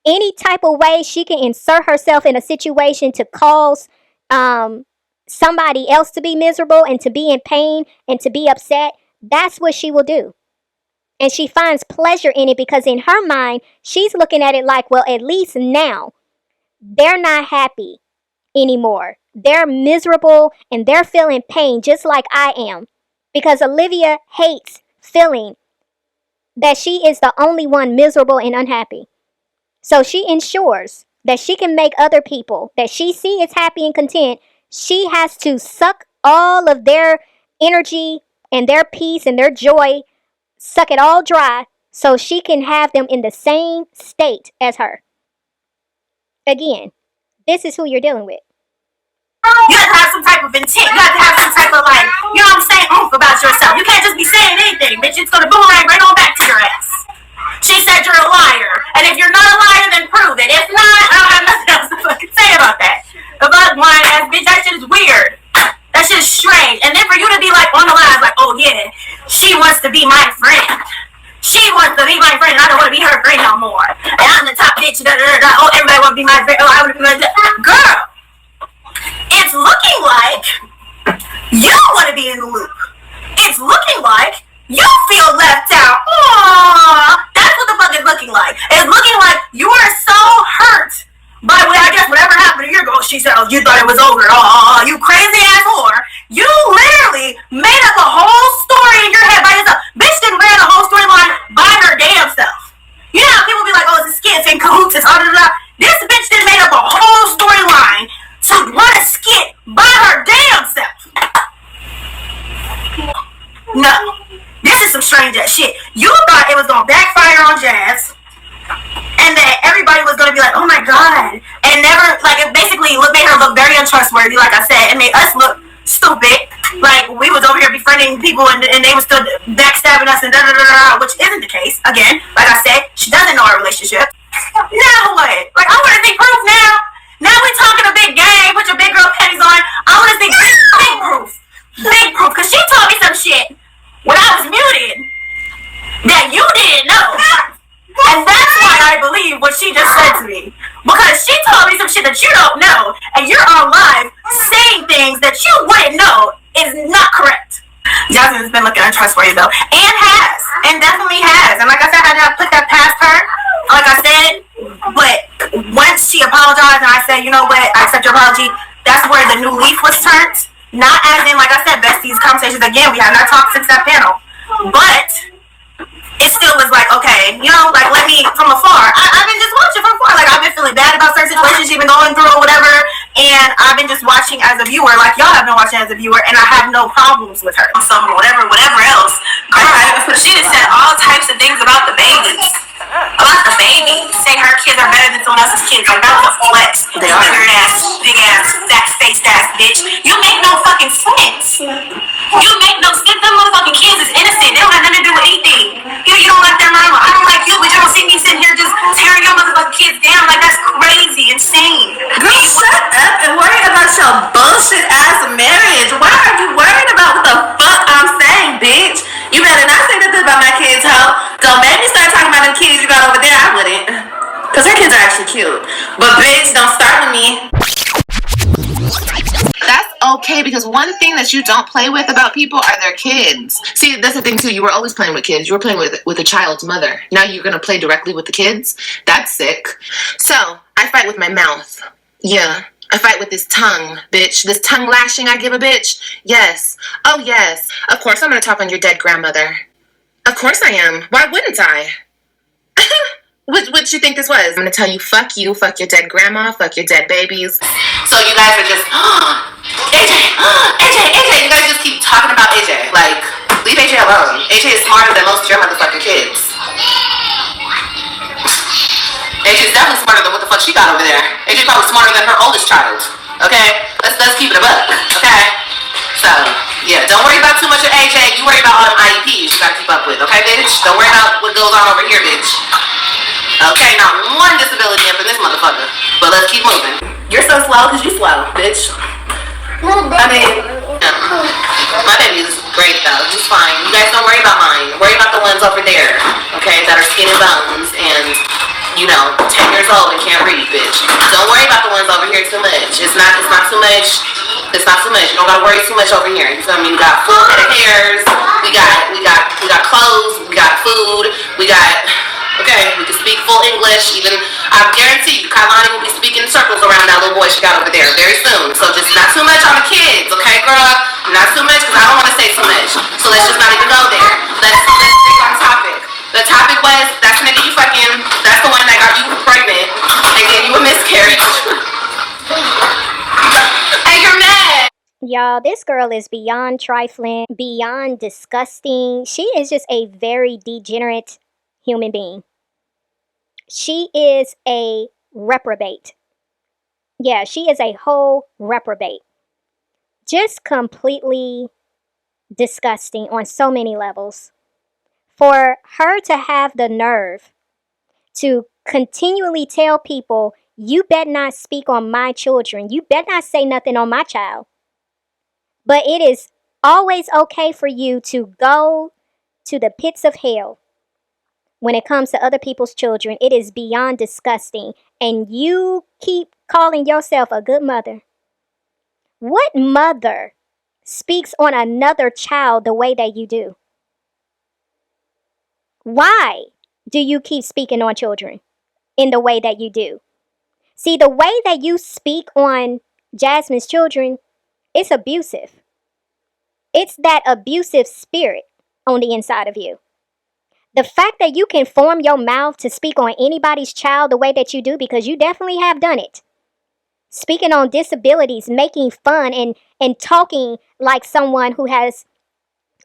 Any type of way she can insert herself in a situation to cause somebody else to be miserable and to be in pain and to be upset, that's what she will do. And she finds pleasure in it because in her mind, she's looking at it like, well, at least now they're not happy anymore. They're miserable and they're feeling pain just like I am. Because Olivia hates feeling that she is the only one miserable and unhappy. So she ensures that she can make other people that she sees is happy and content, she has to suck all of their energy and their peace and their joy, suck it all dry so she can have them in the same state as her. Again, this is who you're dealing with. You have to have some type of intent. You have to have some type of, like, you know what I'm saying, oomph about yourself. You can't just be saying anything, bitch. It's gonna boomerang right on back to your ass. She said you're a liar. And if you're not a liar, then prove it. If not, I don't have nothing else to fucking say about that. About lying ass bitch, that shit is weird. That shit is strange. And then for you to be like on the line, like, oh yeah, she wants to be my friend. She wants to be my friend, and I don't want to be her friend no more. And I'm the top bitch. Da, da, da, da. Oh, everybody want to be my friend. Oh, I want to be my girl. It's looking like you want to be in the loop. It's looking like you feel left out. Aww. That's what the fuck it's looking like. It's looking like you are so hurt by what I guess whatever happened a year ago. She said, oh, you thought it was over. Oh, you crazy ass whore. You literally made up a whole story in your head by yourself. Bitch didn't ran a whole storyline by her damn self. You know how people be like, oh, it's a skit, it's in cahoots, it's this bitch didn't made up a whole storyline to run a skit by her damn self. No. This is some strange ass shit. You thought it was gonna backfire on Jazz, and that everybody was gonna be like, oh my god, and never, like, it basically made her look very untrustworthy, like I said, and made us look stupid, like we was over here befriending people and they was still backstabbing us and da da da da, which isn't the case. Again, like I said, she doesn't know our relationship. Now what? Like, I want to see proof now. Now we talking a big game, put your big girl panties on. I want to see big proof. Big proof, because she told me some shit when I was muted that you didn't know. And that's why I believe what she just said to me. Because she told me some shit that you don't know, and you're on live saying things that you wouldn't know is not correct. Jasmine's been looking untrustworthy though, and definitely has. And like I said, I did not put that past her. Like I said, but once she apologized and I said, you know what, I accept your apology, that's where the new leaf was turned. Not as in, like I said, besties conversations again. We have not talked since that panel, but it still was like, okay, you know, like, let me from afar. I've been just watching from afar. Like, I've been feeling bad about certain situations she's been going through or whatever, and I've been just watching as a viewer, like y'all have been watching as a viewer, and I have no problems with her. Some whatever else. Girl, she just said all types of things about the babies. About the baby. Say her kids are better than someone else's kids. Like, that's a flex. They are. Weird ass, big ass, fat-faced ass bitch. You make no fucking sense. You make no sense. Them motherfucking kids is innocent. They don't have nothing to do with anything. You don't like their mama. I don't like you, but you don't see me sitting here just tearing your motherfucking kids down. Like, that's crazy, insane. Girl, shut up and worry about your bullshit ass marriage. Why are you worried about what the fuck I'm saying, bitch? You better not say nothing about my kids, hoe. Don't make me start talking about them kids you got over there. I wouldn't. Because her kids are actually cute. But bitch, don't start with me. That's okay, because one thing that you don't play with about people are their kids. See, that's the thing too. You were always playing with kids. You were playing with a child's mother. Now you're gonna play directly with the kids? That's sick. So, I fight with my mouth. Yeah. I fight with this tongue, bitch. This tongue lashing I give a bitch. Yes. Oh, yes. Of course I'm gonna talk on your dead grandmother. Of course I am. Why wouldn't I? What you think this was? I'm gonna tell you, fuck your dead grandma, fuck your dead babies. So you guys are just, AJ, you guys just keep talking about AJ. Like, leave AJ alone. AJ is smarter than most of your motherfucking kids. AJ is definitely smarter than what the fuck she got over there. AJ is probably smarter than her oldest child. Okay? Let's keep it a buck. Okay? So, yeah, don't worry about too much of AJ. You worry about all them IEPs you gotta keep up with. Okay, bitch? Don't worry about what goes on over here, bitch. Okay, not one disability up in this motherfucker. But let's keep moving. You're so slow because you slow, bitch. I mean, my baby is great though. He's fine. You guys don't worry about mine. Worry about the ones over there, okay, that are skin and bones and, 10 years old and can't read, bitch. Don't worry about the ones over here too much. It's not too much. It's not too much. You don't gotta worry too much over here. You feel me? We got full head of hairs. We got clothes. We got food. Okay, we can speak full English. Even, I guarantee you, Kailani will be speaking in circles around that little boy she got over there very soon. So just not too much on the kids, okay, girl? Not too much, because I don't want to say too much. So let's just not even go there. Let's stick on topic. The topic was, that's the nigga you fucking, that's the one that got you pregnant and gave you a miscarriage. And you're mad. Y'all, this girl is beyond trifling, beyond disgusting. She is just a very degenerate human being. She is a reprobate. Yeah, she is a whole reprobate. Just completely disgusting on so many levels. For her to have the nerve to continually tell people, you better not speak on my children. You better not say nothing on my child. But it is always okay for you to go to the pits of hell when it comes to other people's children. It is beyond disgusting. And you keep calling yourself a good mother. What mother speaks on another child the way that you do? Why do you keep speaking on children in the way that you do? See, the way that you speak on Jasmine's children, it's abusive. It's that abusive spirit on the inside of you. The fact that you can form your mouth to speak on anybody's child the way that you do, because you definitely have done it. Speaking on disabilities, making fun and talking like someone who has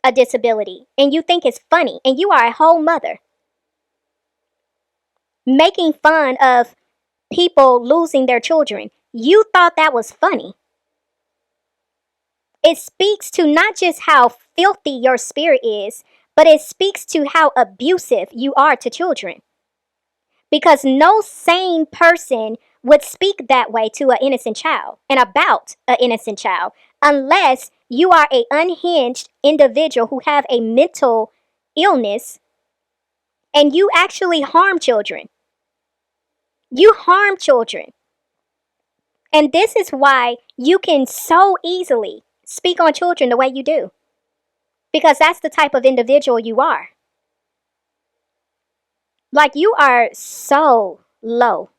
a disability. And you think it's funny. And you are a whole mother. Making fun of people losing their children. You thought that was funny. It speaks to not just how filthy your spirit is, but it speaks to how abusive you are to children. Because no sane person would speak that way to an innocent child and about an innocent child unless you are an unhinged individual who have a mental illness and you actually harm children. You harm children. And this is why you can so easily speak on children the way you do. Because that's the type of individual you are. Like, you are so low.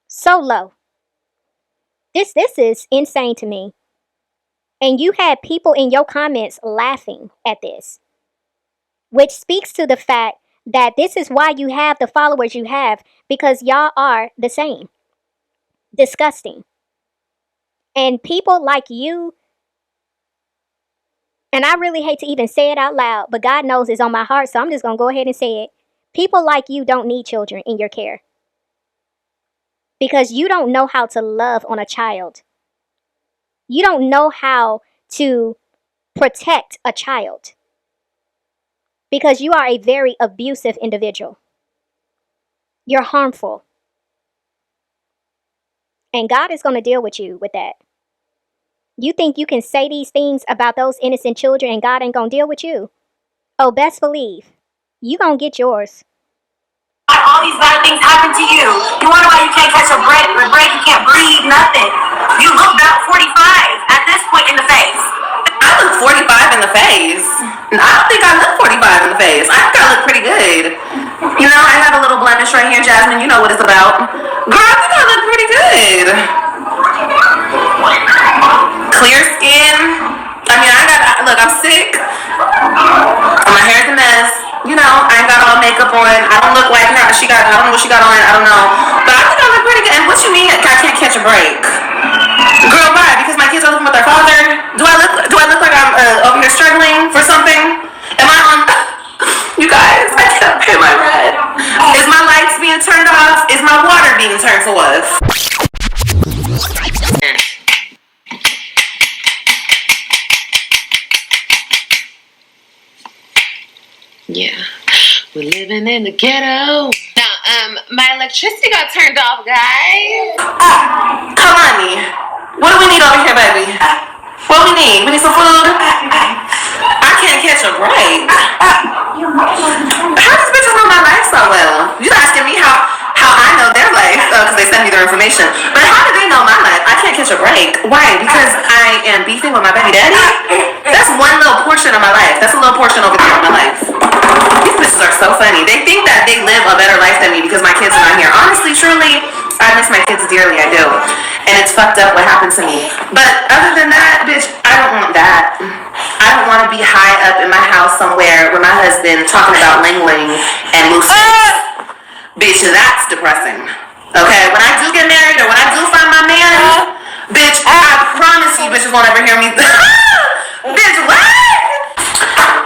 So low. This is insane to me. And you had people in your comments laughing at this, which speaks to the fact that this is why you have the followers you have, because y'all are the same. Disgusting. And people like you, and I really hate to even say it out loud, but God knows it's on my heart, so I'm just going to go ahead and say it. People like you don't need children in your care. Because you don't know how to love on a child. You don't know how to protect a child. Because you are a very abusive individual. You're harmful. And God is going to deal with you with that. You think you can say these things about those innocent children and God ain't going to deal with you? Oh, best believe. You going to get yours. All these bad things happen to you. You wonder why you can't catch a break, you can't breathe, nothing. You look about 45. At the face. I don't think I look 45 in the face. I think I look pretty good. You know, I have a little blemish right here, Jasmine. You know what it's about. Girl, I think I look pretty good. Clear skin. I mean, look, I'm sick. My hair's a mess. You know, I ain't got all makeup on. I don't look like her. I don't know what she got on. I don't know. But I think I look pretty good. And what you mean I can't catch a break? Girl, why? Because my kids are living with their father? Do I look like I'm over here struggling for something? Am I on? You guys, I can't pay my rent. Is my lights being turned off? Is my water being turned off? Yeah, we're living in the ghetto. Now, my electricity got turned off, guys. Kalani, what do we need over here, baby? What we need? We need some food? I can't catch a break. How these bitches know my life so well? You asking me how I know their life, because they send me their information. But how do they know my life? I can't catch a break. Why? Because I am beefing with my baby daddy? That's one little portion of my life. That's a little portion over there of my life. These bitches are so funny. They think that they live a better life than me because my kids are not here. Honestly, truly, I miss my kids dearly. I do. And it's fucked up what happened to me. But other than that, bitch, I don't want that. I don't want to be high up in my house somewhere with my husband talking about Ling Ling and Lucy. Bitch, that's depressing. Okay, when I do get married or when I do find my man, bitch, I promise you bitches won't ever hear me. Bitch, what?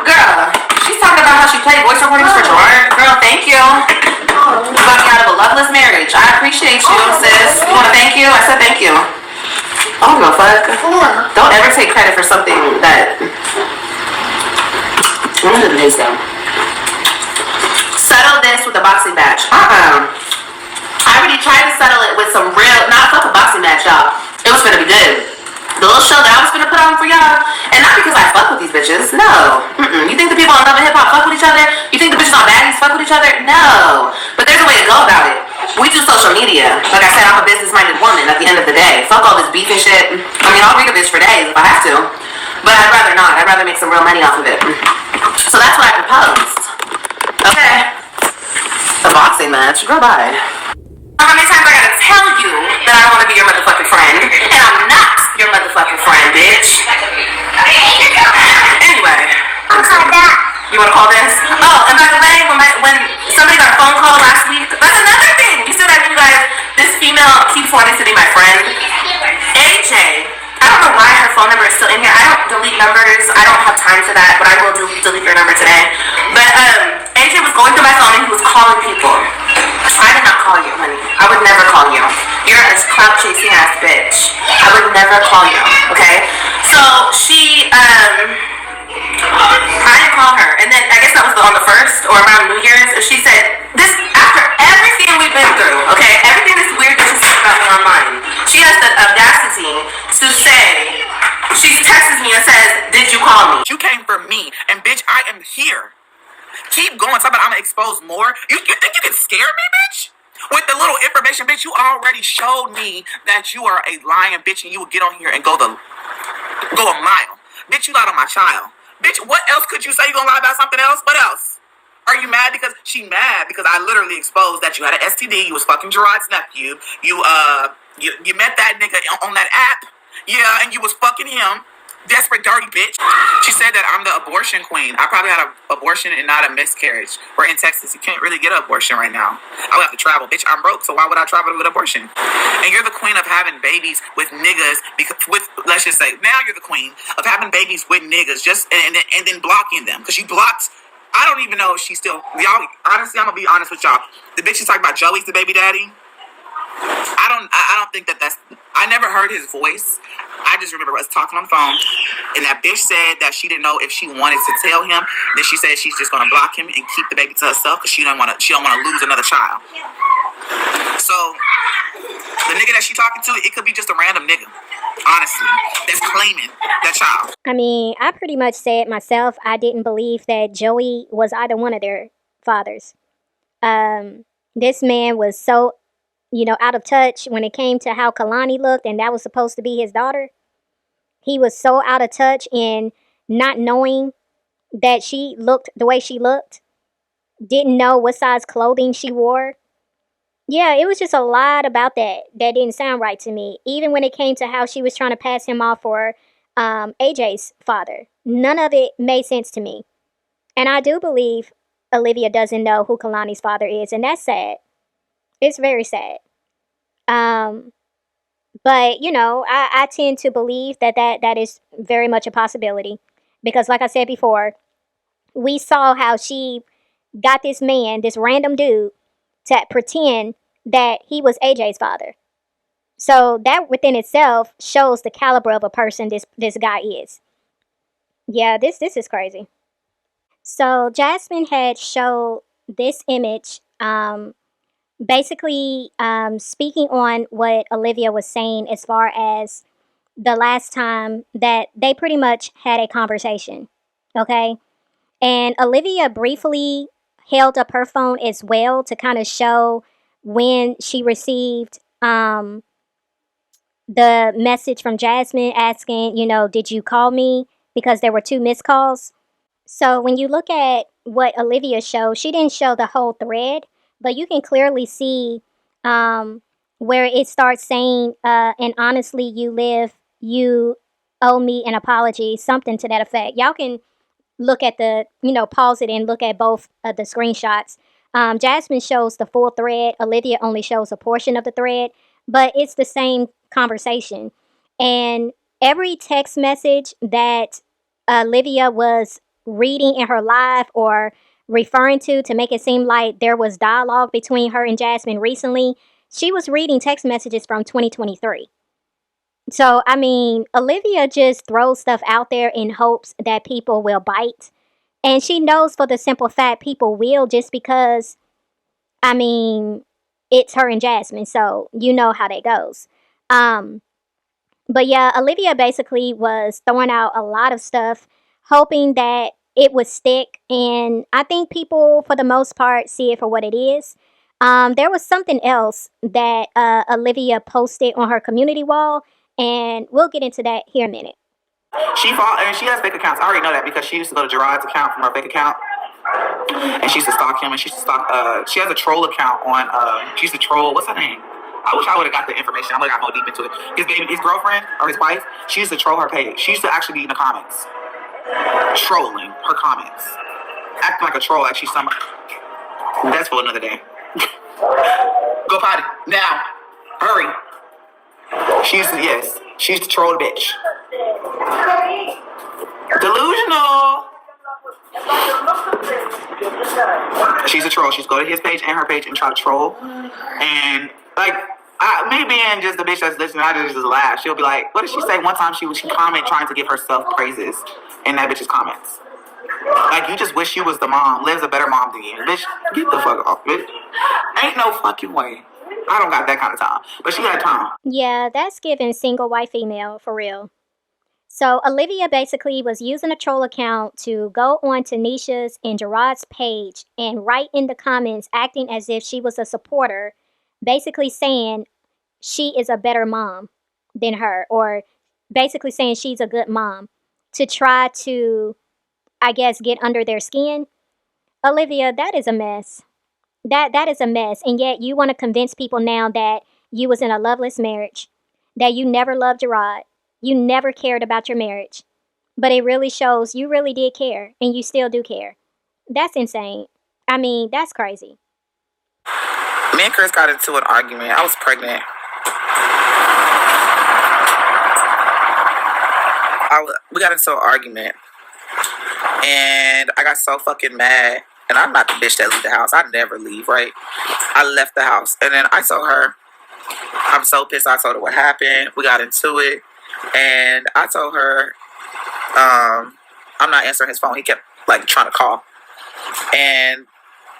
Girl, she's talking about how she played voice recordings for Gerard. Girl, thank you. You got me out of a loveless marriage. I appreciate you, sis. You want to thank you? I said thank you. I don't give a fuck. Don't ever take credit for something that... I'm gonna taste them. Settle this with a boxing match. I already tried to settle it with some real... Not fuck a boxing match, y'all. It was gonna be good. The little show that I was gonna put on for y'all. And not because I fuck with these bitches. No. You think the people on Love and Hip Hop fuck with each other? You think the bitches on Baddies fuck with each other? No. But there's a way to go about it. We do social media. Like I said, I'm a business-minded woman at the end of the day. Fuck all this beef and shit. I mean, I'll read a bitch for days if I have to. But I'd rather not. I'd rather make some real money off of it. So that's what I proposed. Okay. A boxing match? Girl, bye. How many times I gotta tell you that I want to be your motherfucking friend, and I'm not your motherfucking friend, bitch. Anyway, I'll call that. You wanna call this? Oh, and by the way, when somebody got a phone call last week, that's another thing. You said that you guys, this female keeps wanting to be my friend. AJ, I don't know why her phone number is still in here. I don't delete numbers. I don't have time for that, but I will delete your number today. But AJ was going through my phone and he was calling people. I did not call you, honey. I would never call you. You're a clout chasing ass bitch. I would never call you, okay? So she, I didn't call her. And then I guess that was on the 1st or around New Year's. She said, this, after everything we've been through, okay? Everything this weird bitch is saying about me online. She has the audacity to say, she texts me and says, did you call me? You came for me. And bitch, I am here. Keep going. Talk about I'm gonna expose more. You think you can scare me, bitch? With the little information, bitch, you already showed me that you are a lying bitch and you would get on here and go a mile. Bitch, you lied on my child. Bitch, what else could you say? You gonna lie about something else? What else? Are you mad because she mad because I literally exposed that you had an STD, you was fucking Gerard's nephew, you met that nigga on that app, yeah, and you was fucking him. Desperate, dirty bitch. She said that I'm the abortion queen. I probably had an abortion and not a miscarriage. We're in Texas. You can't really get an abortion right now. I would have to travel. Bitch, I'm broke, so why would I travel with abortion? And you're the queen of having babies with niggas, let's just say, now you're the queen of having babies with niggas, and then blocking them. Because you blocked, I don't even know if she's still, y'all, honestly, I'm going to be honest with y'all. The bitch is talking about Joey's the baby daddy. I don't think that's, I never heard his voice. I just remember us talking on the phone, and that bitch said that she didn't know if she wanted to tell him. Then she said she's just gonna block him and keep the baby to herself because she don't want to lose another child. So the nigga that she talking to, it could be just a random nigga, honestly, that's claiming that child. I mean, I pretty much said myself, I didn't believe that Joey was either one of their fathers. This man was so, out of touch when it came to how Kalani looked, and that was supposed to be his daughter. He was so out of touch, and not knowing that she looked the way she looked, didn't know what size clothing she wore. Yeah, it was just a lot about that didn't sound right to me. Even when it came to how she was trying to pass him off for AJ's father, none of it made sense to me. And I do believe Olivia doesn't know who Kalani's father is, and that's sad. It's very sad. Um, but I tend to believe that is very much a possibility because, like I said before, we saw how she got this man, this random dude, to pretend that he was AJ's father. So that within itself shows the caliber of a person this guy is. Yeah, this is crazy. So Jasmine had showed this image, basically speaking on what Olivia was saying as far as the last time that they pretty much had a conversation. Okay, and Olivia briefly held up her phone as well to kind of show when she received the message from Jasmine asking, did you call me? Because there were two missed calls. So when you look at what Olivia showed, she didn't show the whole thread, but you can clearly see where it starts saying, and honestly, you owe me an apology, something to that effect. Y'all can look at pause it and look at both of the screenshots. Jasmine shows the full thread. Olivia only shows a portion of the thread, but it's the same conversation. And every text message that Olivia was reading in her live or referring to make it seem like there was dialogue between her and Jasmine recently, she was reading text messages from 2023. So, I mean, Olivia just throws stuff out there in hopes that people will bite. And she knows for the simple fact people will just because, I mean, it's her and Jasmine. So, you know how that goes. Um, but yeah, Olivia basically was throwing out a lot of stuff, hoping that it would stick. And I think people, for the most part, see it for what it is. There was something else that Olivia posted on her community wall, and we'll get into that here in a minute. She has fake accounts. I already know that because she used to go to Gerard's account from her fake account, and she used to stalk him. And she used to stalk. She has a troll account on. She used to troll. What's her name? I wish I would have got the information. I would have got more deep into it. His girlfriend or his wife. She used to troll her page. She used to actually be in the comments, trolling her comments, acting like a troll, like she's some. That's for another day. Go potty now. Hurry. She used to, yes. She used to troll the bitch. Delusional. She's a troll. She's go to his page and her page and try to troll. And like me being just the bitch that's listening, I just laugh. She'll be like, what did she say? One time she comment trying to give herself praises in that bitch's comments. Like, you just wish you was the mom. Liv's a better mom than you. Bitch, get the fuck off, bitch. Ain't no fucking way. I don't got that kind of time. But she had time. Yeah, that's giving single white female for real. So Olivia basically was using a troll account to go on to Nisha's and Gerard's page and write in the comments acting as if she was a supporter, basically saying she is a better mom than her, or basically saying she's a good mom, to try to, I guess, get under their skin. Olivia, that is a mess. That is a mess. And yet you want to convince people now that you was in a loveless marriage, that you never loved Gerard, you never cared about your marriage. But it really shows you really did care, and you still do care. That's insane. I mean, that's crazy. Me and Chris got into an argument. I was pregnant. We got into an argument. And I got so fucking mad. And I'm not the bitch that leave the house. I never leave, right? I left the house. And then I told her, I'm so pissed. I told her what happened. We got into it. And I told her, I'm not answering his phone. He kept, like, trying to call. And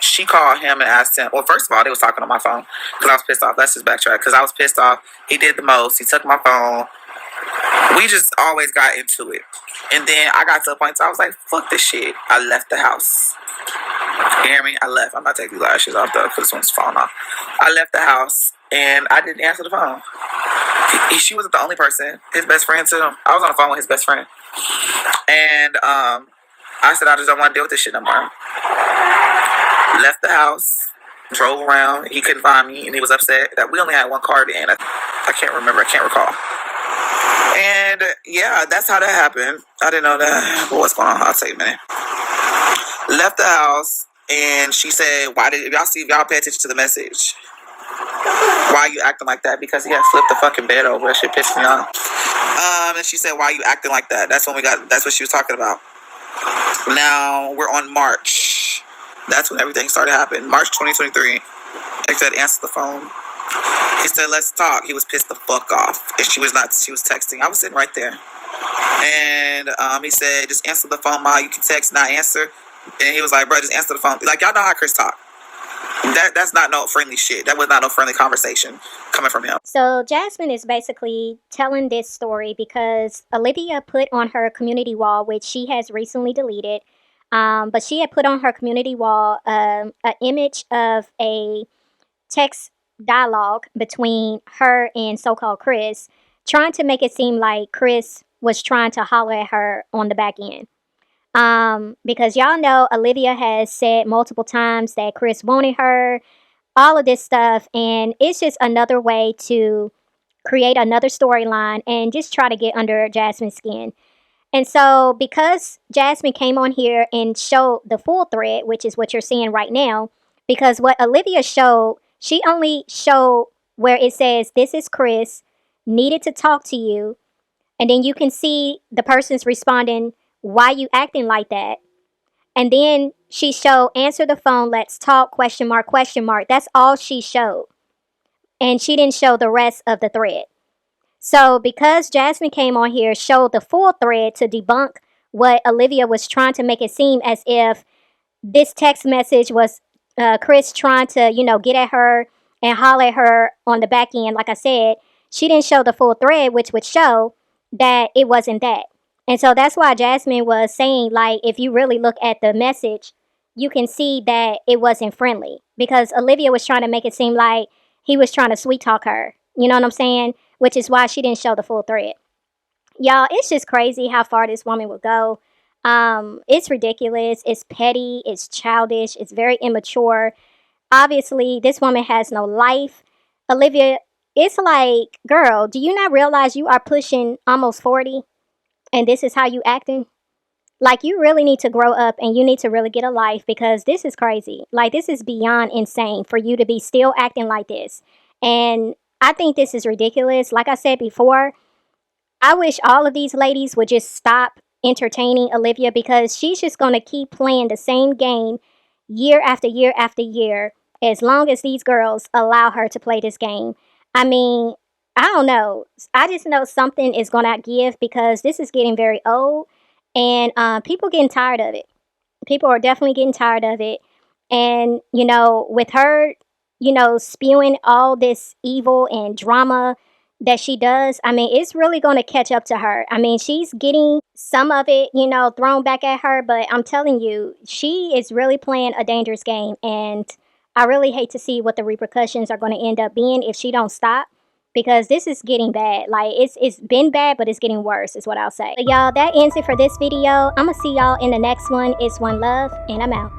she called him and asked him. Well, first of all, they was talking on my phone because I was pissed off. Let's just backtrack. Because I was pissed off. He did the most. He took my phone. We just always got into it. And then I got to a point, so I was like, fuck this shit. I left the house. You hear me? I left. I'm not taking these lashes off though, because this one's falling off. I left the house and I didn't answer the phone. She wasn't the only person. His best friend too. I was on the phone with his best friend, and I said I just don't want to deal with this shit no more. Left the house, drove around. He couldn't find me, and he was upset that we only had one card in. I can't remember. I can't recall. And yeah, that's how that happened. I didn't know that. But what's going on? I'll tell you a minute. Left the house, and she said, "Why did y'all see? Y'all pay attention to the message? Why are you acting like that?" Because he had flipped the fucking bed over. That shit pissed me off. And she said, "Why are you acting like that?" That's when we got. That's what she was talking about. Now we're on March. That's when everything started happening. March 2023. I said, "Answer the phone." He said, "Let's talk." He was pissed the fuck off. And she was not. She was texting. I was sitting right there. And he said, "Just answer the phone, Ma. You can text, not answer." And he was like, "Bro, just answer the phone." Like, y'all know how Chris talk. That's not no friendly shit. That was not no friendly conversation coming from him. So Jasmine is basically telling this story because Olivia put on her community wall, which she has recently deleted, but she had put on her community wall an image of a text dialogue between her and so-called Chris, trying to make it seem like Chris was trying to holler at her on the back end. Because y'all know Olivia has said multiple times that Chris wanted her, all of this stuff, and it's just another way to create another storyline and just try to get under Jasmine's skin. And so because Jasmine came on here and showed the full thread, which is what you're seeing right now, because what Olivia showed, she only showed where it says, "This is Chris, needed to talk to you," and then you can see the person's responding, "Why you acting like that?" And then she showed, "Answer the phone, let's talk, question mark, question mark." That's all she showed. And she didn't show the rest of the thread. So because Jasmine came on here, showed the full thread to debunk what Olivia was trying to make it seem as if this text message was Chris trying to, get at her and holler at her on the back end. Like I said, she didn't show the full thread, which would show that it wasn't that. And so that's why Jasmine was saying, like, if you really look at the message, you can see that it wasn't friendly. Because Olivia was trying to make it seem like he was trying to sweet talk her. You know what I'm saying? Which is why she didn't show the full thread. Y'all, it's just crazy how far this woman would go. It's ridiculous. It's petty. It's childish. It's very immature. Obviously, this woman has no life. Olivia, it's like, girl, do you not realize you are pushing almost 40? And this is how you acting? Like, you really need to grow up and you need to really get a life, because this is crazy. Like, this is beyond insane for you to be still acting like this. And I think this is ridiculous. Like I said before, I wish all of these ladies would just stop entertaining Olivia, because she's just going to keep playing the same game year after year after year as long as these girls allow her to play this game. I mean, I don't know. I just know something is going to give, because this is getting very old and people getting tired of it. People are definitely getting tired of it. And, with her, spewing all this evil and drama that she does, I mean, it's really going to catch up to her. I mean, she's getting some of it, thrown back at her, but I'm telling you, she is really playing a dangerous game, and I really hate to see what the repercussions are going to end up being if she don't stop, because this is getting bad. Like, it's been bad, but it's getting worse is what I'll say. But y'all, that ends it for this video. I'm going to see y'all in the next one. It's One Love, and I'm out.